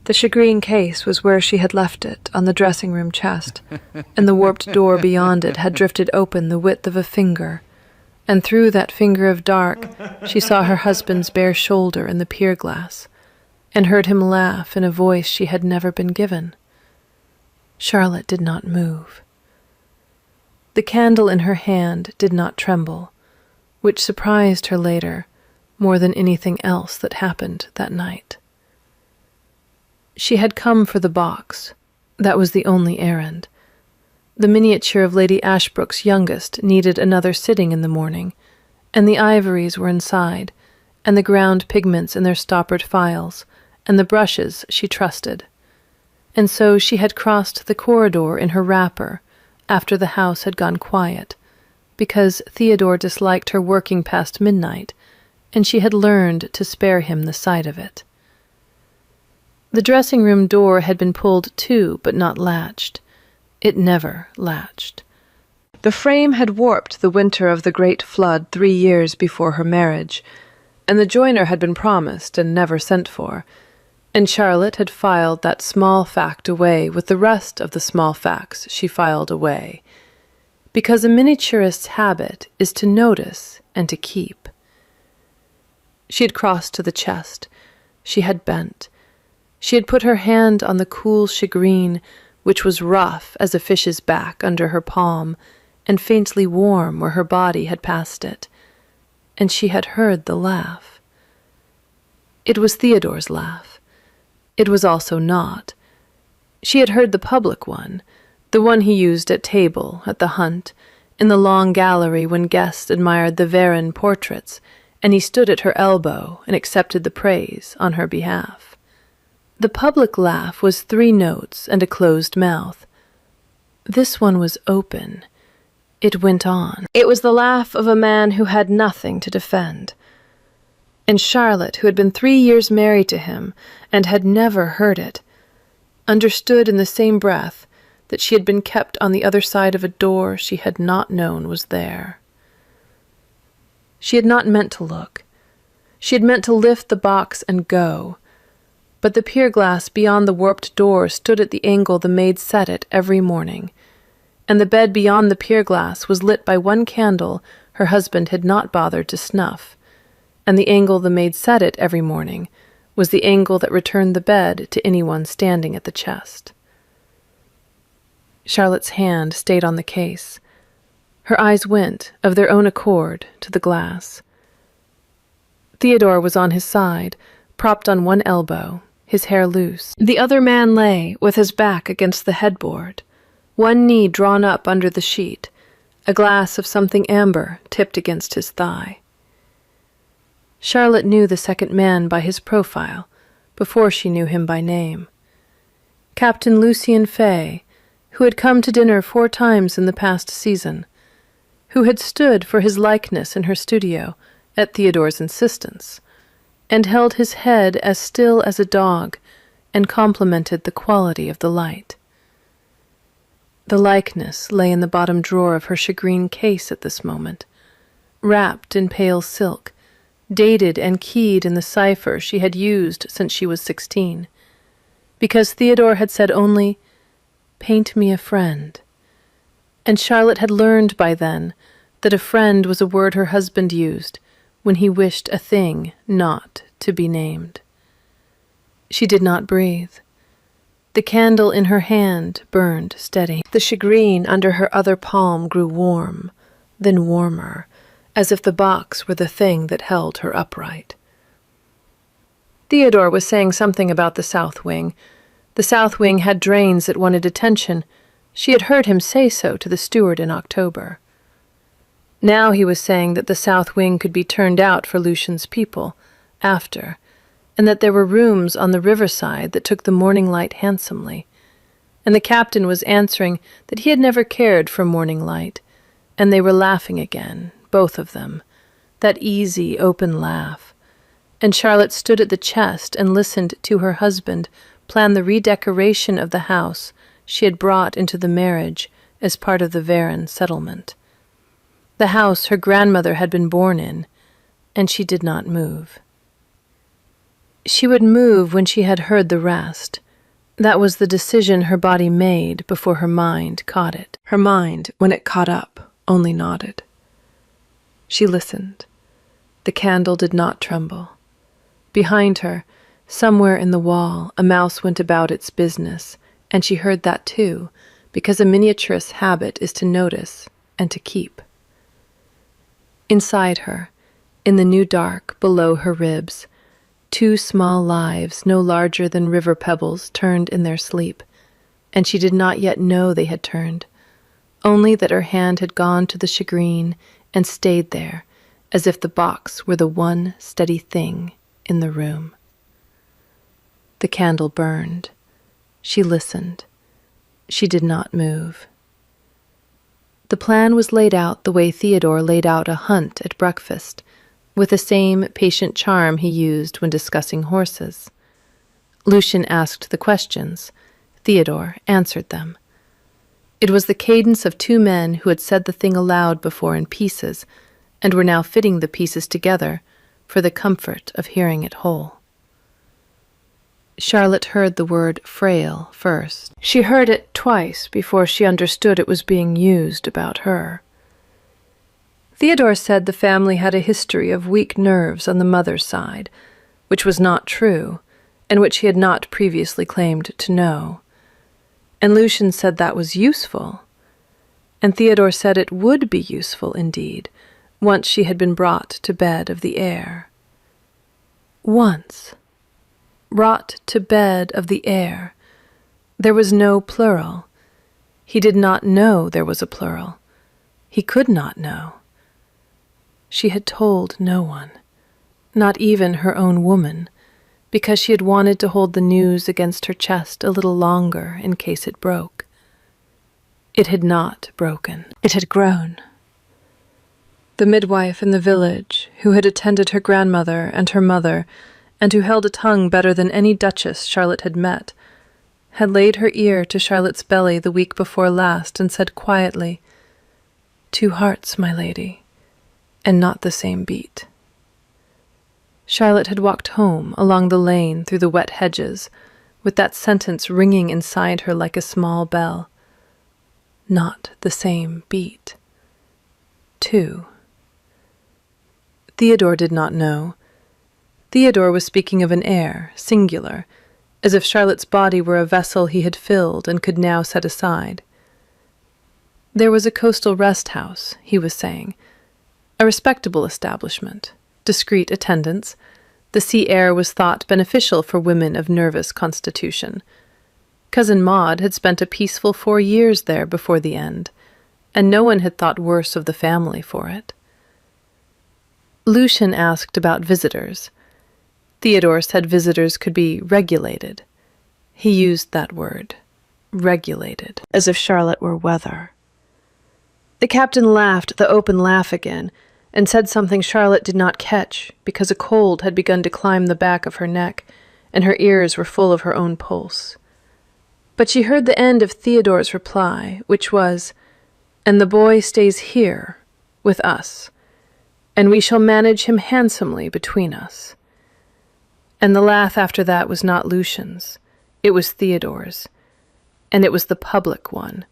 The shagreen case was where she had left it, on the dressing-room chest, and the warped door beyond it had drifted open the width of a finger, and through that finger of dark she saw her husband's bare shoulder in the pier glass, and heard him laugh in a voice she had never been given. Charlotte did not move. The candle in her hand did not tremble, which surprised her later more than anything else that happened that night. She had come for the box. That was the only errand. The miniature of Lady Ashbrook's youngest needed another sitting in the morning, and the ivories were inside, and the ground pigments in their stoppered files, and the brushes she trusted. And so she had crossed the corridor in her wrapper after the house had gone quiet, because Theodore disliked her working past midnight, and she had learned to spare him the sight of it. The dressing-room door had been pulled to, but not latched. It never latched. The frame had warped the winter of the great flood 3 years before her marriage, and the joiner had been promised and never sent for, and Charlotte had filed that small fact away with the rest of the small facts she filed away, because a miniaturist's habit is to notice and to keep. She had crossed to the chest. She had bent. She had put her hand on the cool shagreen, which was rough as a fish's back under her palm, and faintly warm where her body had passed it, and she had heard the laugh. It was Theodore's laugh. It was also not. She had heard the public one, the one he used at table, at the hunt, in the long gallery when guests admired the Varenne portraits, and he stood at her elbow and accepted the praise on her behalf. The public laugh was 3 notes and a closed mouth. This one was open. It went on. It was the laugh of a man who had nothing to defend. And Charlotte, who had been 3 years married to him and had never heard it, understood in the same breath that she had been kept on the other side of a door she had not known was there. She had not meant to look. She had meant to lift the box and go. But the pier glass beyond the warped door stood at the angle the maid set it every morning, and the bed beyond the pier glass was lit by one candle her husband had not bothered to snuff, and the angle the maid set it every morning was the angle that returned the bed to anyone standing at the chest. Charlotte's hand stayed on the case. Her eyes went, of their own accord, to the glass. Theodore was on his side, propped on one elbow, his hair loose. The other man lay, with his back against the headboard, one knee drawn up under the sheet, a glass of something amber tipped against his thigh. Charlotte knew the second man by his profile, before she knew him by name. Captain Lucien Fay, who had come to dinner 4 times in the past season, who had stood for his likeness in her studio, at Theodore's insistence, and held his head as still as a dog, and complimented the quality of the light. The likeness lay in the bottom drawer of her shagreen case at this moment, wrapped in pale silk, dated and keyed in the cipher she had used since she was 16, because Theodore had said only, "Paint me a friend," and Charlotte had learned by then that a friend was a word her husband used when he wished a thing not to be named. She did not breathe. The candle in her hand burned steady. The shagreen under her other palm grew warm, then warmer, as if the box were the thing that held her upright. Theodore was saying something about the south wing. The south wing had drains that wanted attention. She had heard him say so to the steward in October. Now he was saying that the south wing could be turned out for Lucian's people, after, and that there were rooms on the riverside that took the morning light handsomely, and the captain was answering that he had never cared for morning light, and they were laughing again, both of them, that easy, open laugh, and Charlotte stood at the chest and listened to her husband plan the redecoration of the house she had brought into the marriage as part of the Varenne settlement. The house her grandmother had been born in, and she did not move. She would move when she had heard the rest. That was the decision her body made before her mind caught it. Her mind, when it caught up, only nodded. She listened. The candle did not tremble. Behind her, somewhere in the wall, a mouse went about its business, and she heard that too, because a miniaturist's habit is to notice and to keep. Inside her, in the new dark below her ribs, 2 small lives, no larger than river pebbles, turned in their sleep, and she did not yet know they had turned, only that her hand had gone to the shagreen and stayed there, as if the box were the one steady thing in the room. The candle burned. She listened. She did not move. The plan was laid out the way Theodore laid out a hunt at breakfast, with the same patient charm he used when discussing horses. Lucian asked the questions. Theodore answered them. It was the cadence of 2 men who had said the thing aloud before in pieces, and were now fitting the pieces together for the comfort of hearing it whole. Charlotte heard the word frail first. She heard it twice before she understood it was being used about her. Theodore said the family had a history of weak nerves on the mother's side, which was not true, and which he had not previously claimed to know. And Lucian said that was useful, and Theodore said it would be useful indeed, once she had been brought to bed of the heir. Once. Brought to bed of the heir. There was no plural. He did not know there was a plural. He could not know. She had told no one, not even her own woman, because she had wanted to hold the news against her chest a little longer in case it broke. It had not broken. It had grown. The midwife in the village, who had attended her grandmother and her mother, and who held a tongue better than any duchess Charlotte had met, had laid her ear to Charlotte's belly the week before last and said quietly, "2 hearts, my lady, and not the same beat." Charlotte had walked home along the lane through the wet hedges, with that sentence ringing inside her like a small bell. Not the same beat. 2. Theodore did not know. Theodore was speaking of an heir, singular, as if Charlotte's body were a vessel he had filled and could now set aside. There was a coastal rest house, he was saying, a respectable establishment, discreet attendance. The sea air was thought beneficial for women of nervous constitution. Cousin Maud had spent a peaceful 4 years there before the end, and no one had thought worse of the family for it. Lucian asked about visitors. Theodore said visitors could be regulated. He used that word, regulated, as if Charlotte were weather. The captain laughed the open laugh again, and said something Charlotte did not catch, because a cold had begun to climb the back of her neck, and her ears were full of her own pulse. But she heard the end of Theodore's reply, which was, "And the boy stays here, with us, and we shall manage him handsomely between us." And the laugh after that was not Lucian's, it was Theodore's, and it was the public one,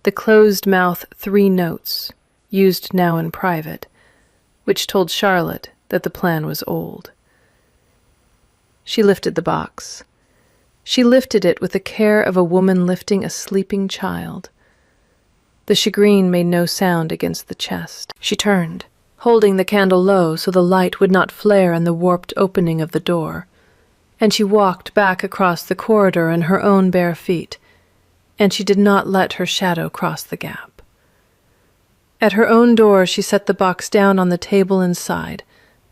the closed-mouth 3 notes, used now in private, which told Charlotte that the plan was old. She lifted the box. She lifted it with the care of a woman lifting a sleeping child. The shagreen made no sound against the chest. She turned, holding the candle low so the light would not flare in the warped opening of the door, and she walked back across the corridor in her own bare feet, and she did not let her shadow cross the gap. At her own door she set the box down on the table inside,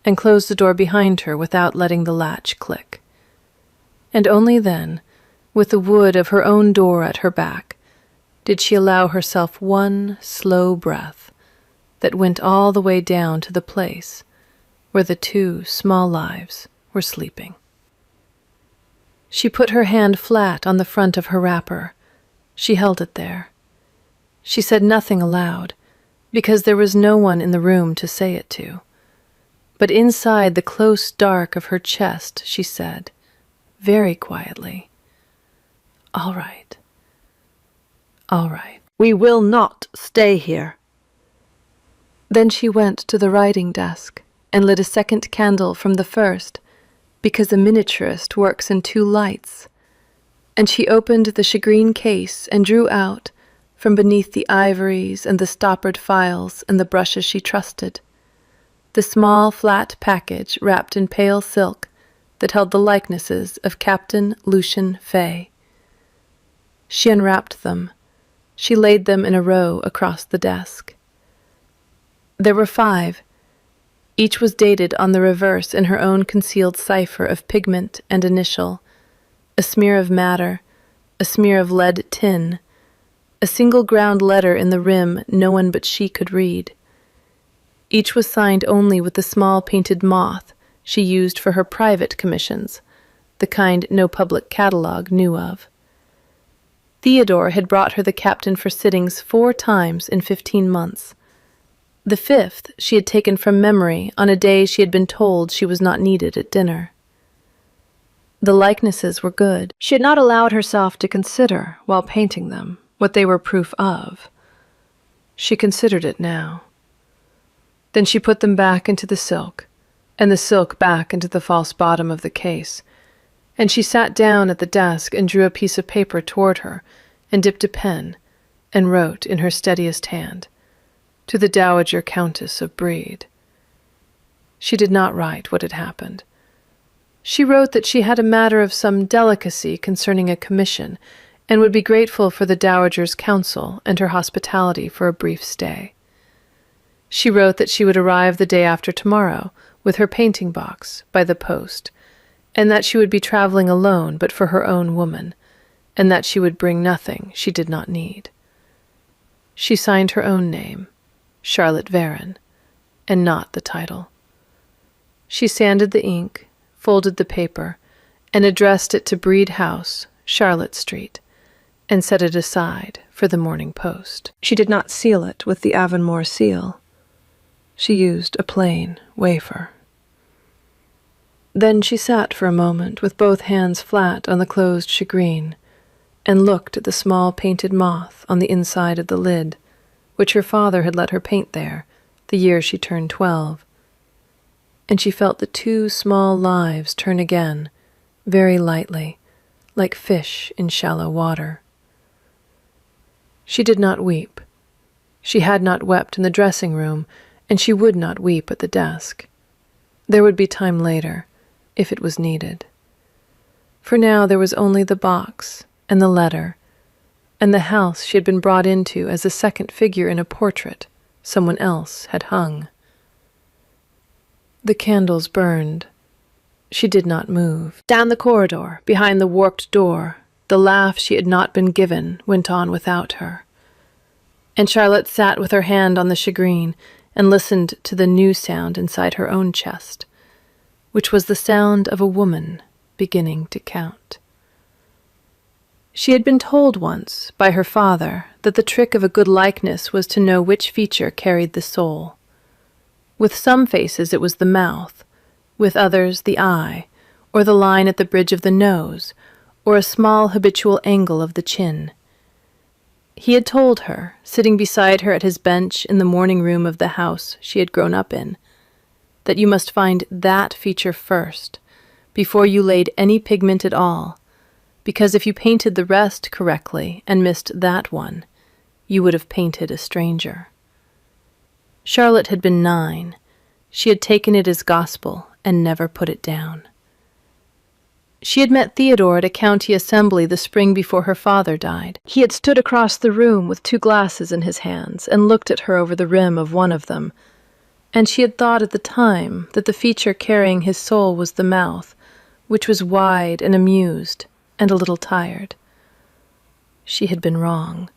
and closed the door behind her without letting the latch click. And only then, with the wood of her own door at her back, did she allow herself one slow breath that went all the way down to the place where the 2 small lives were sleeping. She put her hand flat on the front of her wrapper. She held it there. She said nothing aloud, because there was no one in the room to say it to. But inside the close dark of her chest she said, very quietly, "All right. All right. We will not stay here." Then she went to the writing desk and lit a second candle from the first, because a miniaturist works in 2 lights, and she opened the shagreen case and drew out, from beneath the ivories and the stoppered files and the brushes she trusted, the small flat package wrapped in pale silk that held the likenesses of Captain Lucian Fay. She unwrapped them. She laid them in a row across the desk. There were 5. Each was dated on the reverse in her own concealed cipher of pigment and initial, a smear of madder, a smear of lead tin, a single ground letter in the rim no one but she could read. Each was signed only with the small painted moth she used for her private commissions, the kind no public catalogue knew of. Theodore had brought her the captain for sittings 4 times in 15 months. The 5th she had taken from memory on a day she had been told she was not needed at dinner. The likenesses were good. She had not allowed herself to consider, while painting them, what they were proof of. She considered it now. Then she put them back into the silk, and the silk back into the false bottom of the case, and she sat down at the desk and drew a piece of paper toward her, and dipped a pen, and wrote in her steadiest hand, "To the Dowager Countess of Brede." She did not write what had happened. She wrote that she had a matter of some delicacy concerning a commission, and would be grateful for the Dowager's counsel and her hospitality for a brief stay. She wrote that she would arrive the day after tomorrow, with her painting box, by the post, and that she would be traveling alone but for her own woman, and that she would bring nothing she did not need. She signed her own name, Charlotte Varon, and not the title. She sanded the ink, folded the paper, and addressed it to Brede House, Charlotte Street, and set it aside for the Morning Post. She did not seal it with the Avonmore seal. She used a plain wafer. Then she sat for a moment with both hands flat on the closed shagreen, and looked at the small painted moth on the inside of the lid, which her father had let her paint there the year she turned 12. And she felt the 2 small lives turn again, very lightly, like fish in shallow water. She did not weep. She had not wept in the dressing room, and she would not weep at the desk. There would be time later, if it was needed. For now there was only the box and the letter, and the house she had been brought into as a second figure in a portrait someone else had hung. The candles burned. She did not move. Down the corridor, behind the warped door, the laugh she had not been given went on without her. And Charlotte sat with her hand on the shagreen and listened to the new sound inside her own chest, which was the sound of a woman beginning to count. She had been told once by her father that the trick of a good likeness was to know which feature carried the soul. With some faces it was the mouth, with others the eye, or the line at the bridge of the nose, or a small habitual angle of the chin. He had told her, sitting beside her at his bench in the morning room of the house she had grown up in, that you must find that feature first, before you laid any pigment at all, because if you painted the rest correctly and missed that one, you would have painted a stranger. Charlotte had been 9. She had taken it as gospel and never put it down. She had met Theodore at a county assembly the spring before her father died. He had stood across the room with 2 glasses in his hands and looked at her over the rim of one of them, and she had thought at the time that the feature carrying his soul was the mouth, which was wide and amused and a little tired. She had been wrong.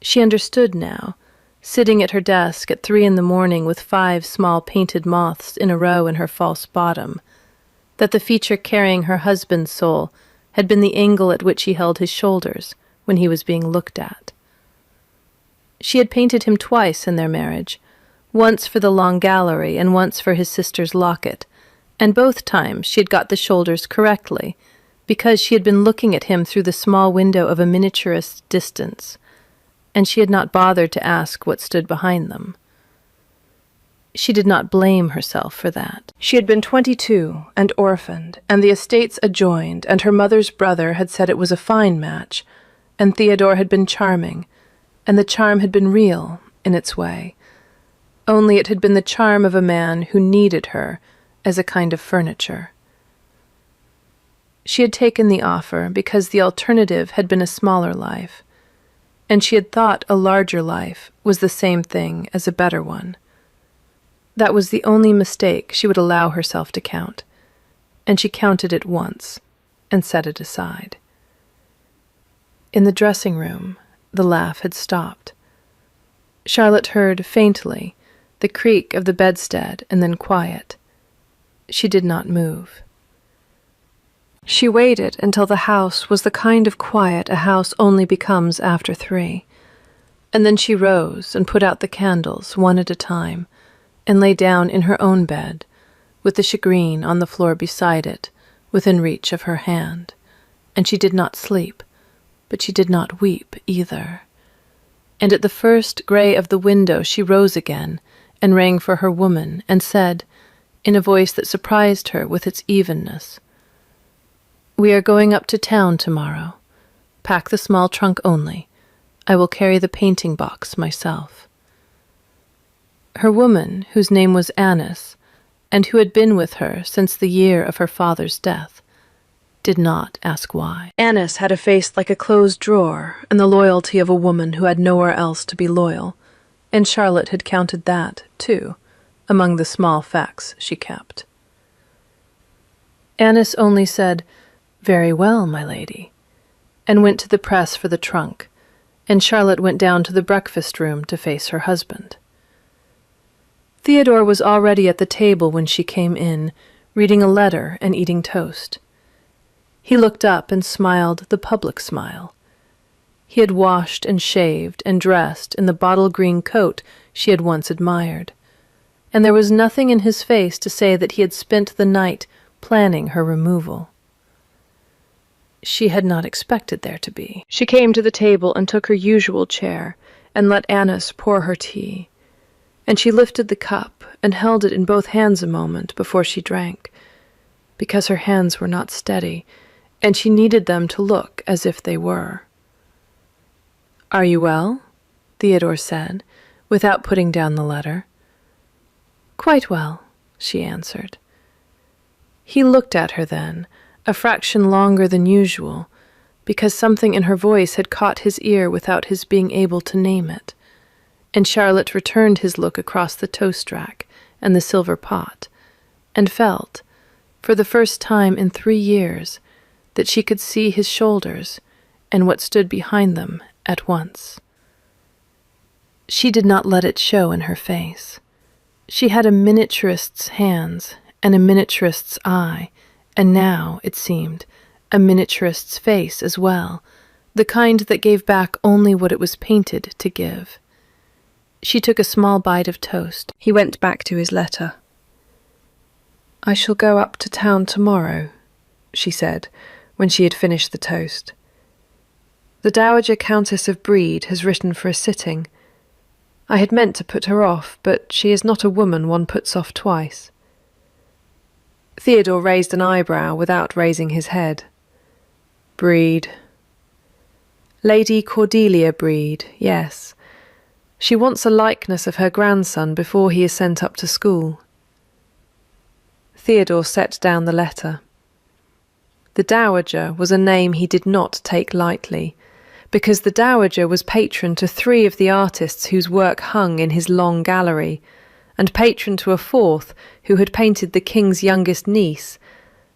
She understood now, sitting at her desk at 3 a.m. with 5 small painted moths in a row in her false bottom, that the feature carrying her husband's soul had been the angle at which he held his shoulders when he was being looked at. She had painted him twice in their marriage, once for the long gallery and once for his sister's locket, And both times she had got the shoulders correctly, because she had been looking at him through the small window of a miniaturist's distance, and she had not bothered to ask what stood behind them. She did not blame herself for that. She had been 22 and orphaned, and the estates adjoined, and her mother's brother had said it was a fine match, and Theodore had been charming, and the charm had been real in its way. Only it had been the charm of a man who needed her as a kind of furniture. She had taken the offer because the alternative had been a smaller life, and she had thought a larger life was the same thing as a better one. That was the only mistake she would allow herself to count, and she counted it once and set it aside. In the dressing room, the laugh had stopped. Charlotte heard, faintly, the creak of the bedstead and then quiet. She did not move. She waited until the house was the kind of quiet a house only becomes after 3, and then she rose and put out the candles one at a time, and lay down in her own bed, with the shagreen on the floor beside it, within reach of her hand. And she did not sleep, but she did not weep either. And at the first grey of the window she rose again, and rang for her woman, and said, in a voice that surprised her with its evenness, "We are going up to town tomorrow. Pack the small trunk only. I will carry the painting box myself." Her woman, whose name was Annis, and who had been with her since the year of her father's death, did not ask why. Annis had a face like a closed drawer, and the loyalty of a woman who had nowhere else to be loyal, and Charlotte had counted that, too, among the small facts she kept. Annis only said, "Very well, my lady," and went to the press for the trunk, and Charlotte went down to the breakfast room to face her husband. Theodore was already at the table when she came in, reading a letter and eating toast. He looked up and smiled the public smile. He had washed and shaved and dressed in the bottle-green coat she had once admired, and there was nothing in his face to say that he had spent the night planning her removal. She had not expected there to be. She came to the table and took her usual chair and let Annis pour her tea, and she lifted the cup and held it in both hands a moment before she drank, because her hands were not steady, and she needed them to look as if they were. "Are you well?" Theodore said, without putting down the letter. "Quite well," she answered. He looked at her then, a fraction longer than usual, because something in her voice had caught his ear without his being able to name it, and Charlotte returned his look across the toast rack and the silver pot, and felt, for the first time in 3 years, that she could see his shoulders and what stood behind them at once. She did not let it show in her face. She had a miniaturist's hands and a miniaturist's eye, and now, it seemed, a miniaturist's face as well, the kind that gave back only what it was painted to give. She took a small bite of toast. He went back to his letter. "I shall go up to town tomorrow," she said, when she had finished the toast. "The Dowager Countess of Brede has written for a sitting. I had meant to put her off, but she is not a woman one puts off twice." Theodore raised an eyebrow without raising his head. "Brede. Lady Cordelia Brede, yes. She wants a likeness of her grandson before he is sent up to school." Theodore set down the letter. The Dowager was a name he did not take lightly, because the Dowager was patron to 3 of the artists whose work hung in his long gallery, and patron to a 4th who had painted the king's youngest niece,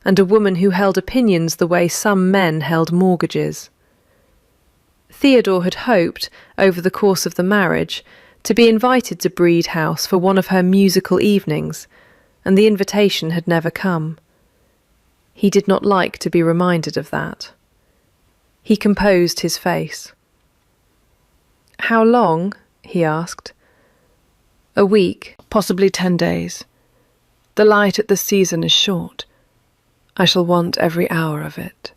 and a woman who held opinions the way some men held mortgages. Theodore had hoped, over the course of the marriage, to be invited to Brede House for one of her musical evenings, and the invitation had never come. He did not like to be reminded of that. He composed his face. "How long?" he asked. "A week, possibly 10 days. The light at the season is short. I shall want every hour of it."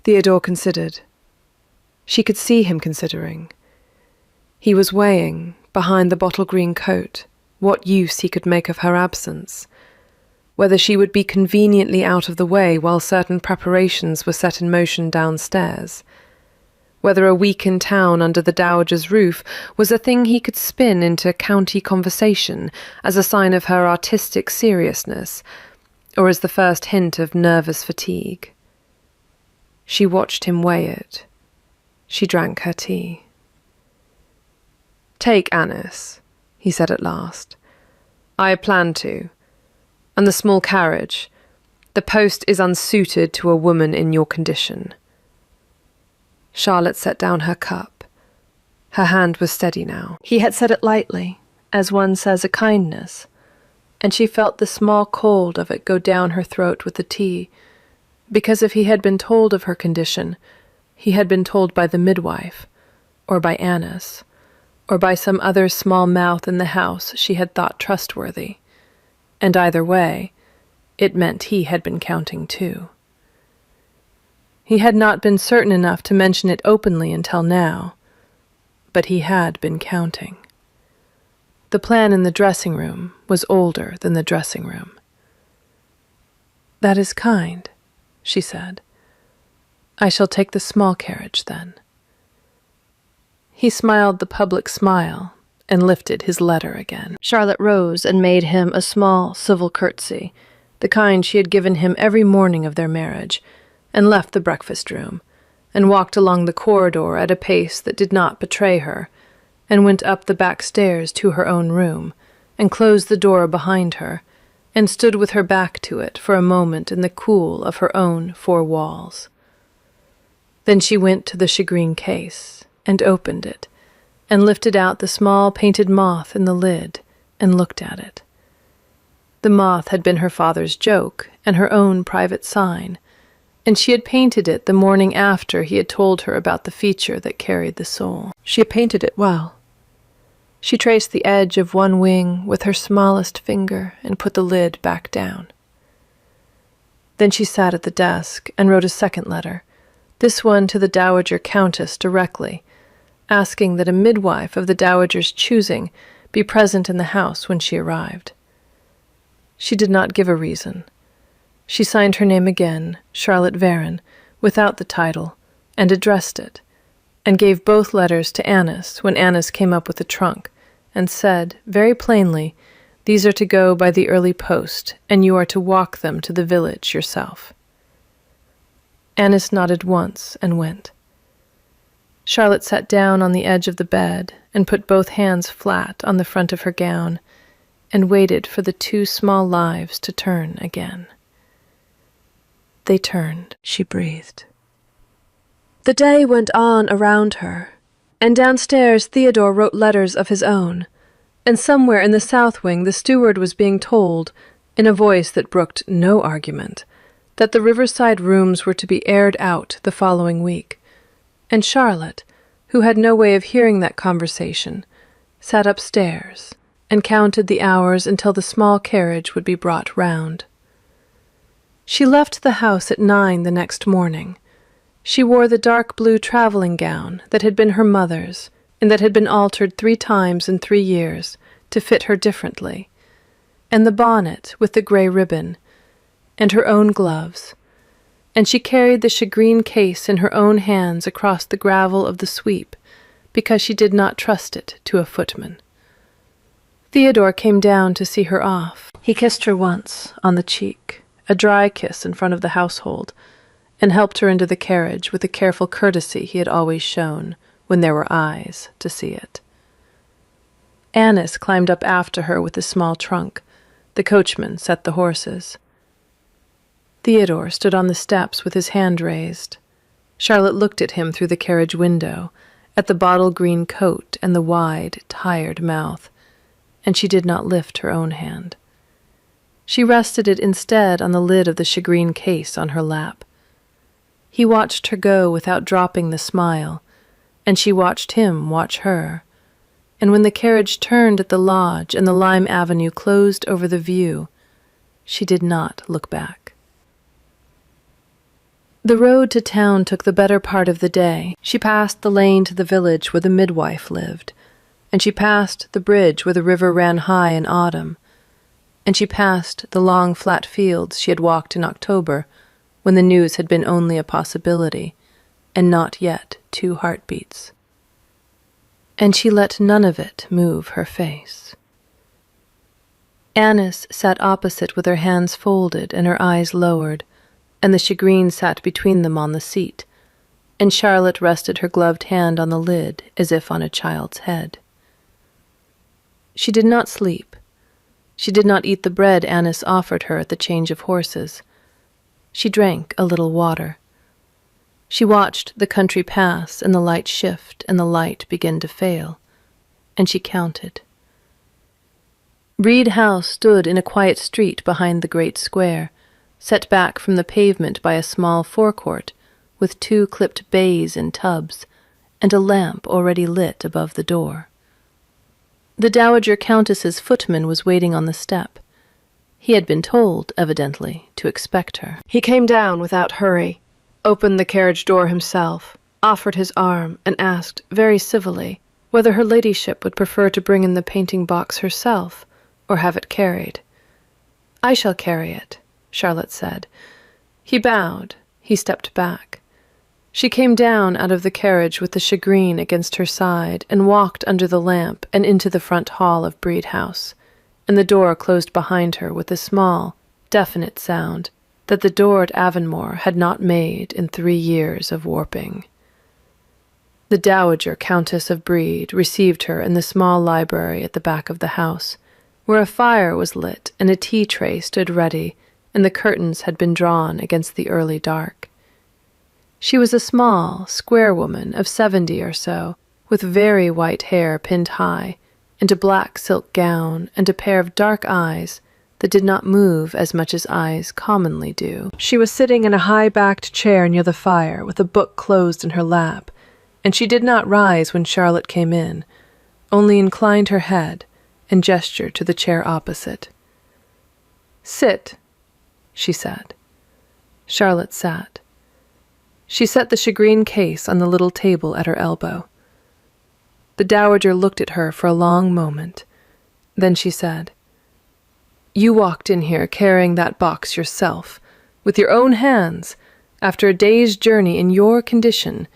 Theodore considered. She could see him considering. He was weighing, behind the bottle-green coat, what use he could make of her absence, whether she would be conveniently out of the way while certain preparations were set in motion downstairs, whether a week in town under the dowager's roof was a thing he could spin into county conversation as a sign of her artistic seriousness, or as the first hint of nervous fatigue. She watched him weigh it. She drank her tea. "Take Annis," he said at last. "I plan to. And the small carriage. The post is unsuited to a woman in your condition." Charlotte set down her cup. Her hand was steady now. He had said it lightly, as one says a kindness, and she felt the small cold of it go down her throat with the tea, because if he had been told of her condition, he had been told by the midwife, or by Annis, or by some other small mouth in the house she had thought trustworthy, and either way, it meant he had been counting too. He had not been certain enough to mention it openly until now, but he had been counting. The plan in the dressing room was older than the dressing room. "That is kind," she said. "I shall take the small carriage, then." He smiled the public smile and lifted his letter again. Charlotte rose and made him a small civil curtsy, the kind she had given him every morning of their marriage, and left the breakfast room, and walked along the corridor at a pace that did not betray her, and went up the back stairs to her own room, and closed the door behind her, and stood with her back to it for a moment in the cool of her own four walls. Then she went to the shagreen case, and opened it, and lifted out the small painted moth in the lid, and looked at it. The moth had been her father's joke, and her own private sign, and she had painted it the morning after he had told her about the feature that carried the soul. She had painted it well. She traced the edge of one wing with her smallest finger and put the lid back down. Then she sat at the desk and wrote a second letter, this one to the Dowager Countess directly, asking that a midwife of the Dowager's choosing be present in the house when she arrived. She did not give a reason. She signed her name again, Charlotte Varon, without the title, and addressed it, and gave both letters to Annis when Annis came up with the trunk, and said, very plainly, "These are to go by the early post, and you are to walk them to the village yourself." Annis nodded once and went. Charlotte sat down on the edge of the bed and put both hands flat on the front of her gown and waited for the two small lives to turn again. They turned, she breathed. The day went on around her, and downstairs Theodore wrote letters of his own, and somewhere in the south wing the steward was being told, in a voice that brooked no argument, that the riverside rooms were to be aired out the following week, and Charlotte, who had no way of hearing that conversation, sat upstairs and counted the hours until the small carriage would be brought round. She left the house at 9 the next morning. She wore the dark blue traveling gown that had been her mother's, and that had been altered 3 times in 3 years to fit her differently, and the bonnet with the grey ribbon, and her own gloves, and she carried the shagreen case in her own hands across the gravel of the sweep, because she did not trust it to a footman. Theodore came down to see her off. He kissed her once on the cheek, a dry kiss in front of the household, and helped her into the carriage with the careful courtesy he had always shown when there were eyes to see it. Annis climbed up after her with the small trunk. The coachman set the horses. Theodore stood on the steps with his hand raised. Charlotte looked at him through the carriage window, at the bottle-green coat and the wide, tired mouth, and she did not lift her own hand. She rested it instead on the lid of the shagreen case on her lap. He watched her go without dropping the smile, and she watched him watch her, and when the carriage turned at the lodge and the lime avenue closed over the view, she did not look back. The road to town took the better part of the day. She passed the lane to the village where the midwife lived, and she passed the bridge where the river ran high in autumn, and she passed the long flat fields she had walked in October when the news had been only a possibility and not yet 2 heartbeats. And she let none of it move her face. Annis sat opposite with her hands folded and her eyes lowered, and the shagreen sat between them on the seat, and Charlotte rested her gloved hand on the lid as if on a child's head. She did not sleep. She did not eat the bread Annis offered her at the change of horses. She drank a little water. She watched the country pass and the light shift and the light begin to fail, and she counted. Breed House stood in a quiet street behind the great square, set back from the pavement by a small forecourt with 2 clipped bays in tubs and a lamp already lit above the door. The Dowager Countess's footman was waiting on the step. He had been told, evidently, to expect her. He came down without hurry, opened the carriage door himself, offered his arm, and asked, very civilly, whether her ladyship would prefer to bring in the painting box herself, or have it carried. "I shall carry it," Charlotte said. He bowed. He stepped back. She came down out of the carriage with the shagreen against her side and walked under the lamp and into the front hall of Breed House, and the door closed behind her with a small, definite sound that the door at Avonmore had not made in 3 years of warping. The Dowager Countess of Breed received her in the small library at the back of the house, where a fire was lit and a tea tray stood ready, and the curtains had been drawn against the early dark. She was a small, square woman of 70 or so, with very white hair pinned high, and a black silk gown, and a pair of dark eyes that did not move as much as eyes commonly do. She was sitting in a high-backed chair near the fire, with a book closed in her lap, and she did not rise when Charlotte came in, only inclined her head and gestured to the chair opposite. "Sit," she said. Charlotte sat. She set the shagreen case on the little table at her elbow. The Dowager looked at her for a long moment. Then she said, "You walked in here carrying that box yourself, with your own hands, after a day's journey in your condition,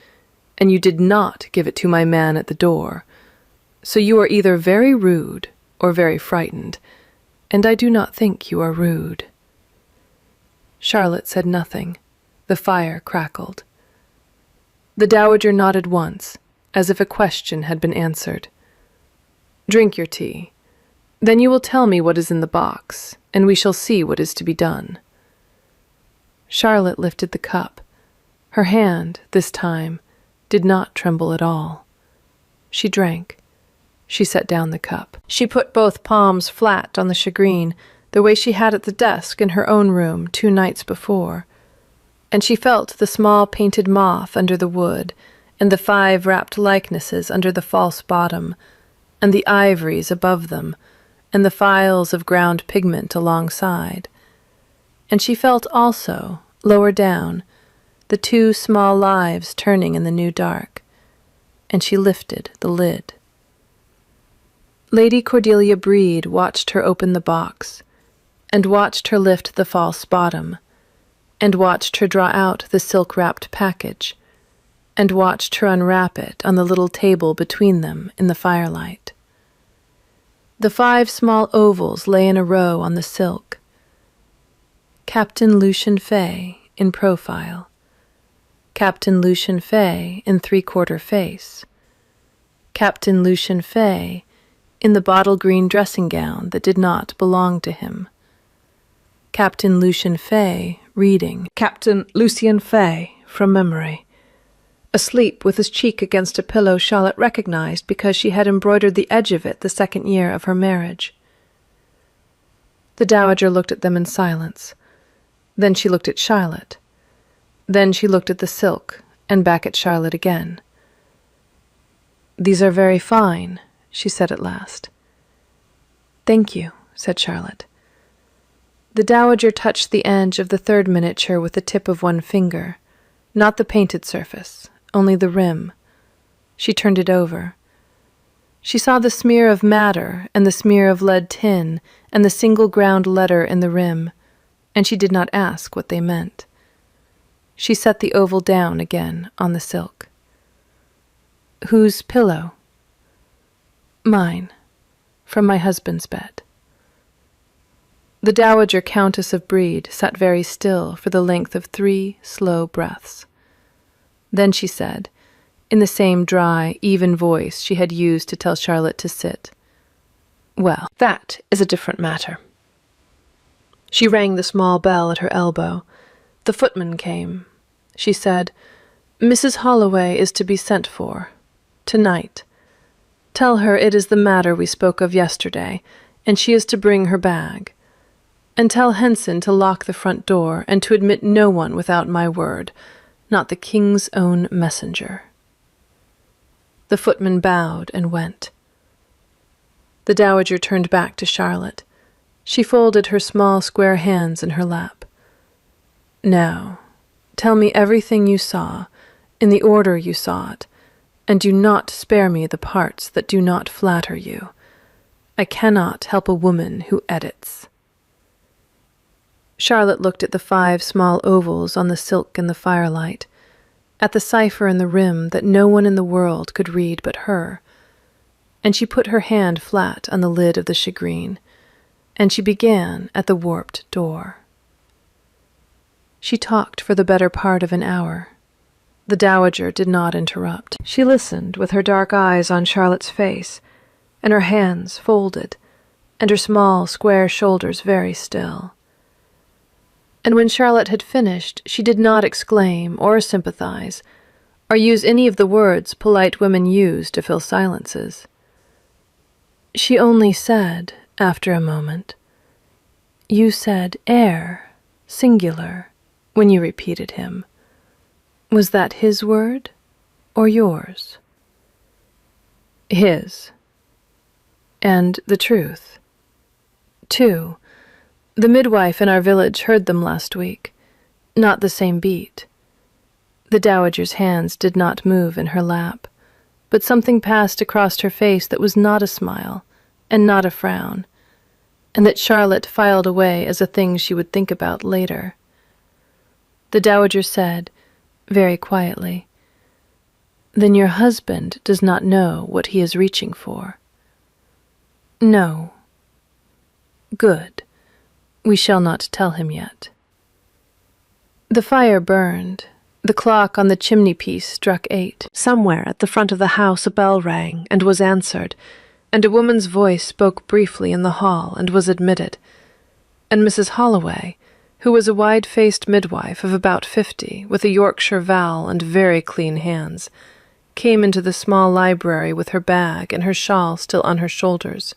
and you did not give it to my man at the door. So you are either very rude or very frightened, and I do not think you are rude." Charlotte said nothing. The fire crackled. The Dowager nodded once, as if a question had been answered. "Drink your tea. Then you will tell me what is in the box, and we shall see what is to be done." Charlotte lifted the cup. Her hand, this time, did not tremble at all. She drank. She set down the cup. She put both palms flat on the shagreen, the way she had at the desk in her own room 2 nights before, and she felt the small painted moth under the wood, and the 5 wrapped likenesses under the false bottom, and the ivories above them, and the phials of ground pigment alongside. And she felt also, lower down, the 2 small lives turning in the new dark, and she lifted the lid. Lady Cordelia Breed watched her open the box, and watched her lift the false bottom, and watched her draw out the silk-wrapped package, and watched her unwrap it on the little table between them in the firelight. The 5 small ovals lay in a row on the silk. Captain Lucian Fay in profile. Captain Lucian Fay in 3/4 face. Captain Lucian Fay in the bottle-green dressing gown that did not belong to him. Captain Lucian Fay reading. Captain Lucian Fay from memory. Asleep with his cheek against a pillow Charlotte recognized because she had embroidered the edge of it the 2nd year of her marriage. The Dowager looked at them in silence. Then she looked at Charlotte. Then she looked at the silk, and back at Charlotte again. "These are very fine," she said at last. "Thank you," said Charlotte. The dowager touched the edge of the third miniature with the tip of one finger, not the painted surface, only the rim. She turned it over. She saw the smear of madder and the smear of lead tin and the single ground letter in the rim, and she did not ask what they meant. She set the oval down again on the silk. "Whose pillow?" "Mine, from my husband's bed." The Dowager Countess of Brede sat very still for the length of 3 slow breaths. Then she said, in the same dry, even voice she had used to tell Charlotte to sit, "Well, that is a different matter." She rang the small bell at her elbow. The footman came. She said, "Mrs. Holloway is to be sent for. Tonight. Tell her it is the matter we spoke of yesterday, and she is to bring her bag. And tell Henson to lock the front door, and to admit no one without my word, not the king's own messenger." The footman bowed and went. The dowager turned back to Charlotte. She folded her small square hands in her lap. "Now, tell me everything you saw, in the order you saw it, and do not spare me the parts that do not flatter you. I cannot help a woman who edits." Charlotte looked at the 5 small ovals on the silk in the firelight, at the cipher in the rim that no one in the world could read but her, and she put her hand flat on the lid of the shagreen, and she began at the warped door. She talked for the better part of an hour. The dowager did not interrupt. She listened with her dark eyes on Charlotte's face, and her hands folded, and her small square shoulders very still. And when Charlotte had finished, she did not exclaim or sympathize, or use any of the words polite women use to fill silences. She only said, after a moment, "You said heir, singular, when you repeated him. Was that his word, or yours?" "His. And the truth. 2. The midwife in our village heard them last week. Not the same beat." The dowager's hands did not move in her lap, but something passed across her face that was not a smile, and not a frown, and that Charlotte filed away as a thing she would think about later. The dowager said, very quietly, "Then your husband does not know what he is reaching for?" "No." "Good. We shall not tell him yet." The fire burned. The clock on the chimney-piece struck 8. Somewhere at the front of the house a bell rang and was answered, and a woman's voice spoke briefly in the hall and was admitted. And Mrs. Holloway, who was a wide-faced midwife of about 50, with a Yorkshire vowl and very clean hands, came into the small library with her bag and her shawl still on her shoulders,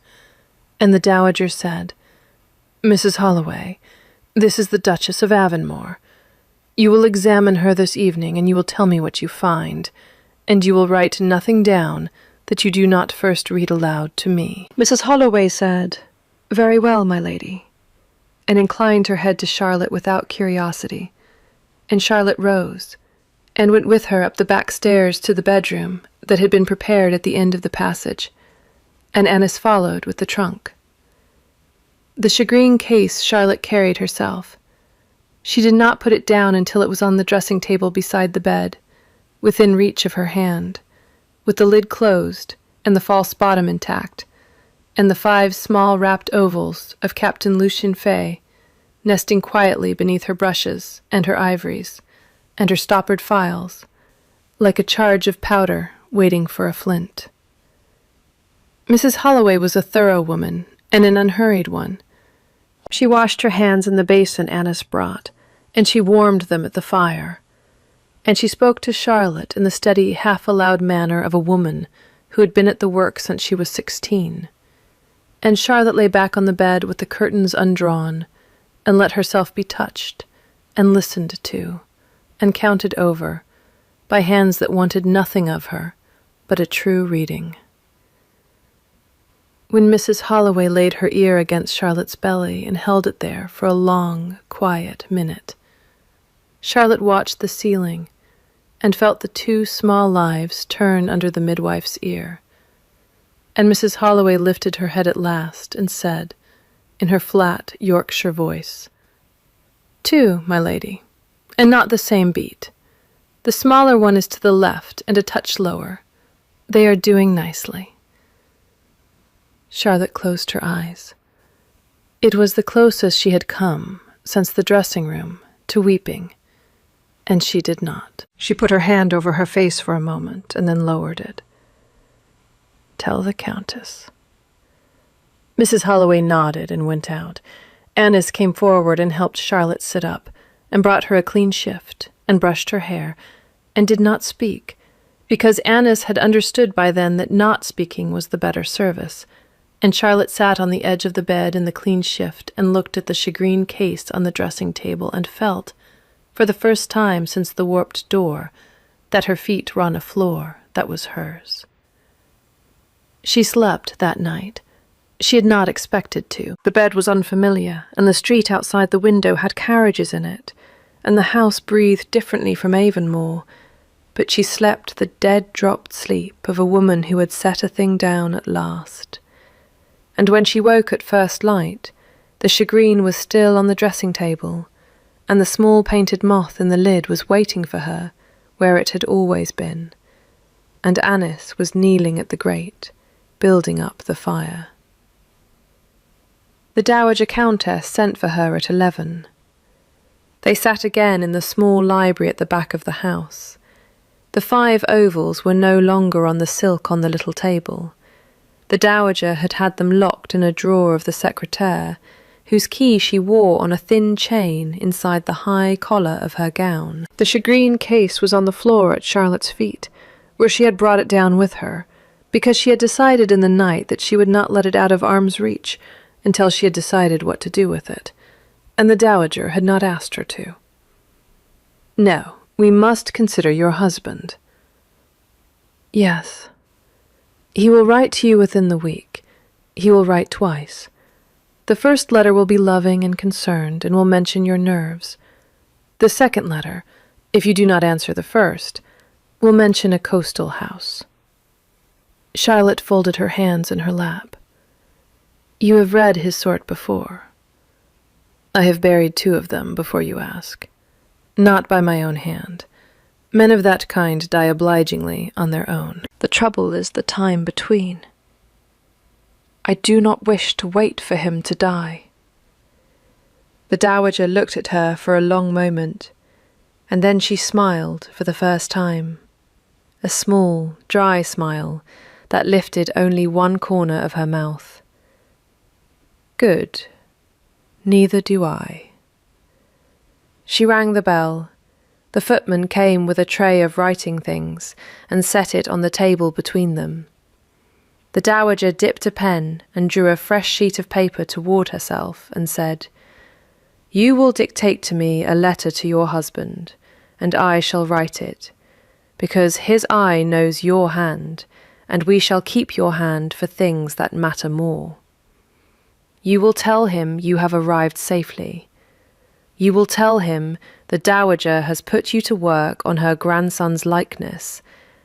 and the dowager said, "Mrs. Holloway, this is the Duchess of Avonmore. You will examine her this evening, and you will tell me what you find, and you will write nothing down that you do not first read aloud to me." Mrs. Holloway said, "Very well, my lady," and inclined her head to Charlotte without curiosity, and Charlotte rose, and went with her up the back stairs to the bedroom that had been prepared at the end of the passage, and Annis followed with the trunk. The shagreen case Charlotte carried herself. She did not put it down until it was on the dressing-table beside the bed, within reach of her hand, with the lid closed and the false bottom intact, and the 5 small wrapped ovals of Captain Lucien Fay nesting quietly beneath her brushes and her ivories and her stoppered files, like a charge of powder waiting for a flint. Mrs. Holloway was a thorough woman, and an unhurried one. She washed her hands in the basin Annis brought, and she warmed them at the fire, and she spoke to Charlotte in the steady, half-aloud manner of a woman who had been at the work since she was 16. And Charlotte lay back on the bed with the curtains undrawn, and let herself be touched, and listened to, and counted over, by hands that wanted nothing of her but a true reading. when Mrs. Holloway laid her ear against Charlotte's belly and held it there for a long, quiet minute. Charlotte watched the ceiling and felt the 2 small lives turn under the midwife's ear. And Mrs. Holloway lifted her head at last and said, in her flat Yorkshire voice, 2, my lady, and not the same beat. The smaller one is to the left and a touch lower. They are doing nicely. Charlotte closed her eyes. It was the closest she had come, since the dressing room, to weeping, and she did not. She put her hand over her face for a moment and then lowered it. Tell the Countess. Mrs. Holloway nodded and went out. Annis came forward and helped Charlotte sit up, and brought her a clean shift, and brushed her hair, and did not speak, because Annis had understood by then that not speaking was the better service, and Charlotte sat on the edge of the bed in the clean shift and looked at the shagreen case on the dressing table and felt, for the first time since the warped door, that her feet were on a floor that was hers. She slept that night. She had not expected to. The bed was unfamiliar, and the street outside the window had carriages in it, and the house breathed differently from Avonmore, but she slept the dead-dropped sleep of a woman who had set a thing down at last. And when she woke at first light, the shagreen was still on the dressing-table, and the small painted moth in the lid was waiting for her where it had always been, and Annis was kneeling at the grate, building up the fire. The Dowager Countess sent for her at 11. They sat again in the small library at the back of the house. The 5 ovals were no longer on the silk on the little table. The Dowager had had them locked in a drawer of the secretaire, whose key she wore on a thin chain inside the high collar of her gown. The shagreen case was on the floor at Charlotte's feet, where she had brought it down with her, because she had decided in the night that she would not let it out of arm's reach until she had decided what to do with it, and the Dowager had not asked her to. No, we must consider your husband. Yes. He will write to you within the week. He will write twice. The first letter will be loving and concerned, and will mention your nerves. The second letter, if you do not answer the first, will mention a coastal house. Charlotte folded her hands in her lap. You have read his sort before. I have buried 2 of them before you ask. Not by my own hand. Men of that kind die obligingly on their own. The trouble is the time between. I do not wish to wait for him to die. The Dowager looked at her for a long moment, and then she smiled for the first time. A small, dry smile that lifted only one corner of her mouth. Good. Neither do I. She rang the bell. The footman came with a tray of writing things and set it on the table between them. The Dowager dipped a pen and drew a fresh sheet of paper toward herself and said, You will dictate to me a letter to your husband, and I shall write it, because his eye knows your hand, and we shall keep your hand for things that matter more. You will tell him you have arrived safely. You will tell him the Dowager has put you to work on her grandson's likeness,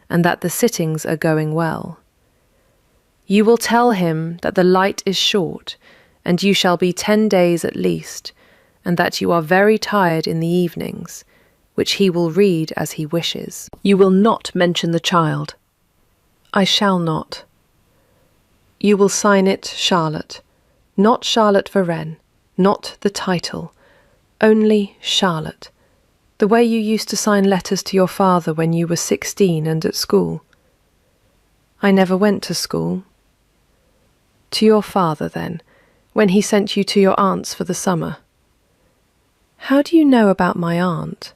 and that the sittings are going well. You will tell him that the light is short, and you shall be 10 days at least, and that you are very tired in the evenings, which he will read as he wishes. You will not mention the child. I shall not. You will sign it Charlotte, not Charlotte Varenne, not the title, only Charlotte, the way you used to sign letters to your father when you were 16 and at school. I never went to school. To your father, then, when he sent you to your aunt's for the summer. How do you know about my aunt?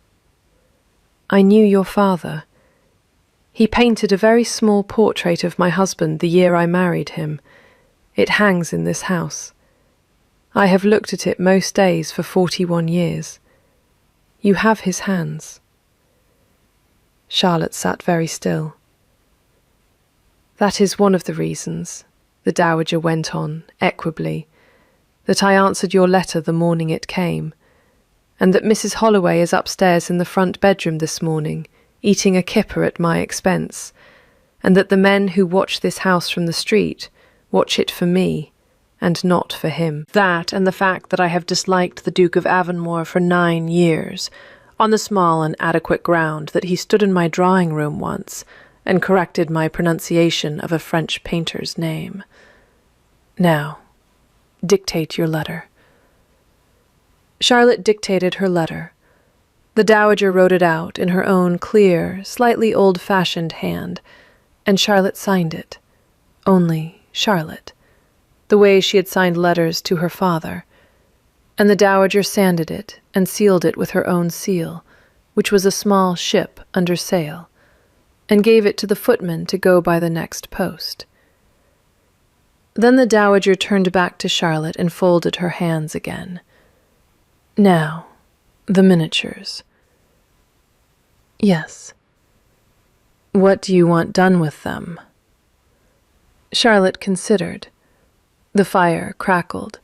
I knew your father. He painted a very small portrait of my husband the year I married him. It hangs in this house. I have looked at it most days for 41 years. You have his hands. Charlotte sat very still. That is one of the reasons, the Dowager went on, equably, "that I answered your letter the morning it came, and that Mrs. Holloway is upstairs in the front bedroom this morning, eating a kipper at my expense, and that the men who watch this house from the street watch it for me, and not for him. That, and the fact that I have disliked the Duke of Avonmore for 9 years, on the small and adequate ground that he stood in my drawing-room once and corrected my pronunciation of a French painter's name. Now, dictate your letter." Charlotte dictated her letter. The Dowager wrote it out in her own clear, slightly old-fashioned hand, and Charlotte signed it. Only Charlotte, the way she had signed letters to her father, and the Dowager sanded it and sealed it with her own seal, which was a small ship under sail, and gave it to the footman to go by the next post. Then the Dowager turned back to Charlotte and folded her hands again. "Now, the miniatures." "Yes." "What do you want done with them?" Charlotte considered. The fire crackled.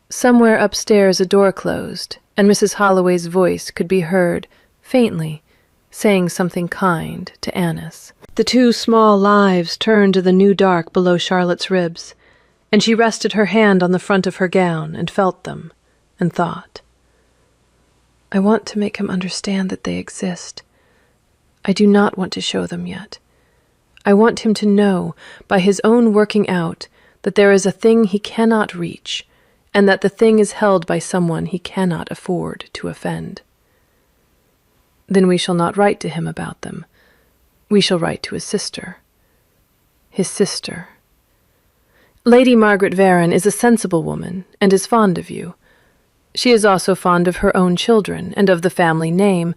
Somewhere upstairs a door closed, and Mrs. Holloway's voice could be heard, faintly, saying something kind to Annis. The 2 small lives turned to the new dark below Charlotte's ribs, and she rested her hand on the front of her gown and felt them, and thought, "I want to make him understand that they exist. I do not want to show them yet. I want him to know, by his own working out, that there is a thing he cannot reach, and that the thing is held by someone he cannot afford to offend. Then we shall not write to him about them. We shall write to his sister. His sister. Lady Margaret Varon is a sensible woman, and is fond of you. She is also fond of her own children, and of the family name,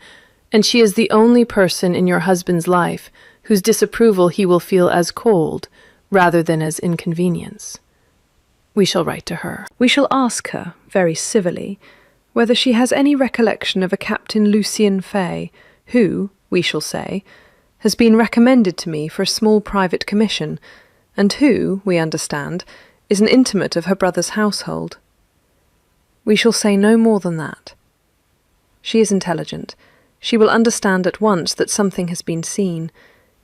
and she is the only person in your husband's life whose disapproval he will feel as cold, rather than as inconvenience. We shall write to her. We shall ask her, very civilly, whether she has any recollection of a Captain Lucien Fay, who, we shall say, has been recommended to me for a small private commission, and who, we understand, is an intimate of her brother's household. We shall say no more than that. She is intelligent. She will understand at once that something has been seen,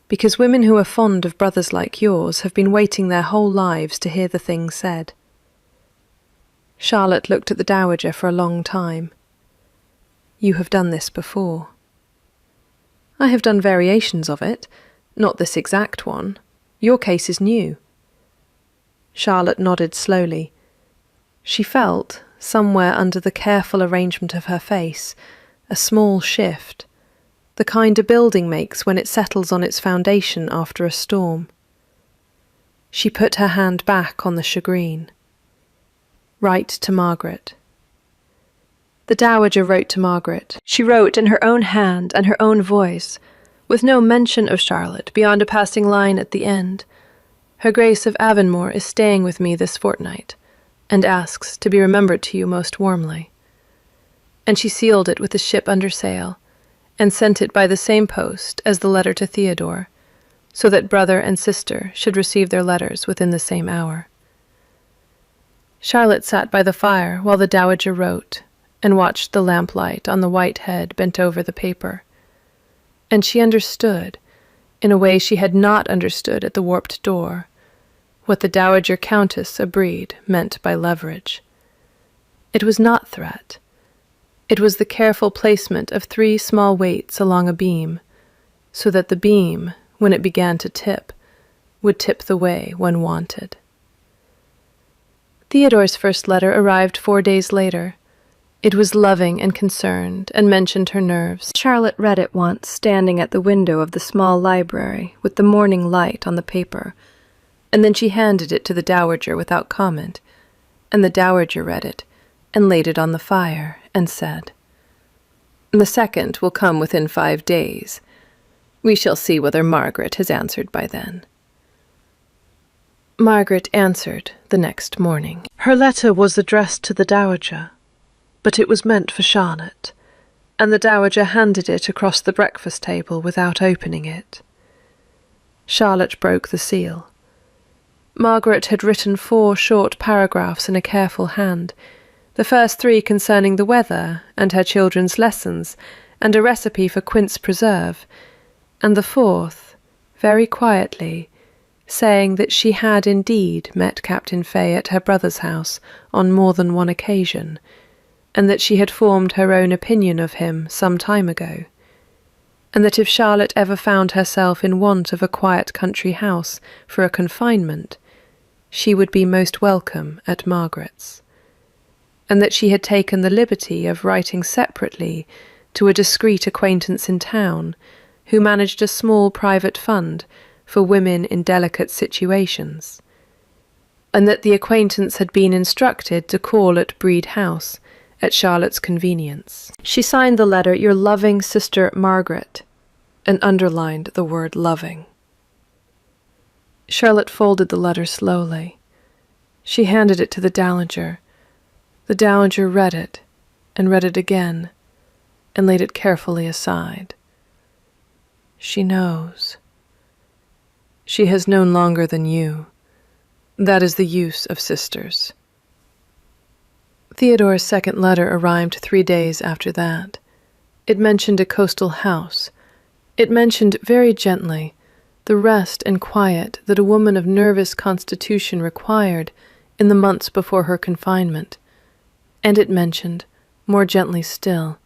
because women who are fond of brothers like yours have been waiting their whole lives to hear the thing said. Charlotte looked at the Dowager for a long time. You have done this before. I have done variations of it, not this exact one. Your case is new. Charlotte nodded slowly. She felt, somewhere under the careful arrangement of her face, a small shift, the kind a building makes when it settles on its foundation after a storm. She put her hand back on the shagreen. Write to Margaret. The Dowager wrote to Margaret. She wrote in her own hand and her own voice, with no mention of Charlotte beyond a passing line at the end. Her Grace of Avonmore is staying with me this fortnight, and asks to be remembered to you most warmly. And she sealed it with the ship under sail, and sent it by the same post as the letter to Theodore, so that brother and sister should receive their letters within the same hour. Charlotte sat by the fire while the Dowager wrote, and watched the lamplight on the white head bent over the paper. And she understood, in a way she had not understood at the warped door, what the Dowager Countess Abreed meant by leverage. It was not threat. It was the careful placement of 3 small weights along a beam, so that the beam, when it began to tip, would tip the way when wanted. Theodore's first letter arrived 4 days later. It was loving and concerned, and mentioned her nerves. Charlotte read it once, standing at the window of the small library, with the morning light on the paper, and then she handed it to the Dowager without comment, and the Dowager read it, and laid it on the fire, and said, "The second will come within 5 days. We shall see whether Margaret has answered by then." Margaret answered the next morning. Her letter was addressed to the Dowager, but it was meant for Charlotte, and the Dowager handed it across the breakfast table without opening it. Charlotte broke the seal. Margaret had written 4 short paragraphs in a careful hand, the first 3 concerning the weather and her children's lessons, and a recipe for quince preserve, and the 4th, very quietly, saying that she had indeed met Captain Fay at her brother's house on more than one occasion, and that she had formed her own opinion of him some time ago, and that if Charlotte ever found herself in want of a quiet country house for a confinement, she would be most welcome at Margaret's, and that she had taken the liberty of writing separately to a discreet acquaintance in town, who managed a small private fund for women in delicate situations, and that the acquaintance had been instructed to call at Brede House at Charlotte's convenience. She signed the letter, "Your loving sister Margaret," and underlined the word loving. Charlotte folded the letter slowly. She handed it to the Dowager. The Dowager read it, and read it again, and laid it carefully aside. She knows. She has known longer than you. That is the use of sisters. Theodore's second letter arrived 3 days after that. It mentioned a coastal house. It mentioned, very gently, the rest and quiet that a woman of nervous constitution required in the months before her confinement. And it mentioned, more gently still,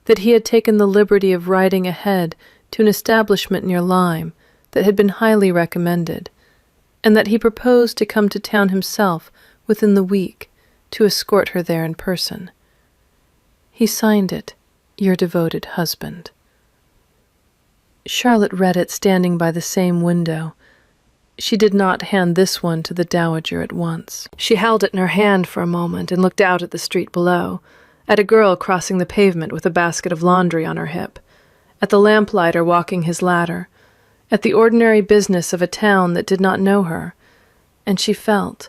that he had taken the liberty of riding ahead to an establishment near Lyme that had been highly recommended, and that he proposed to come to town himself within the week to escort her there in person. He signed it, "Your devoted husband." Charlotte read it standing by the same window. She did not hand this one to the Dowager at once. She held it in her hand for a moment and looked out at the street below, at a girl crossing the pavement with a basket of laundry on her hip, at the lamplighter walking his ladder, at the ordinary business of a town that did not know her, and she felt,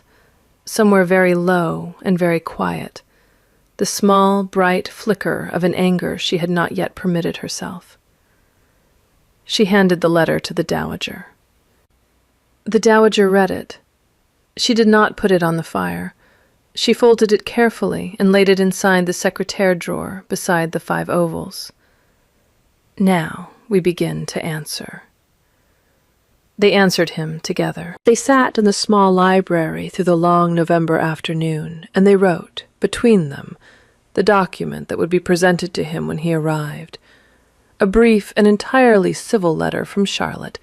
somewhere very low and very quiet, the small, bright flicker of an anger she had not yet permitted herself. She handed the letter to the Dowager. The Dowager read it. She did not put it on the fire. She folded it carefully and laid it inside the secretaire drawer beside the 5 ovals. "Now we begin to answer." They answered him together. They sat in the small library through the long November afternoon, and they wrote, between them, the document that would be presented to him when he arrived. A brief and entirely civil letter from Charlotte,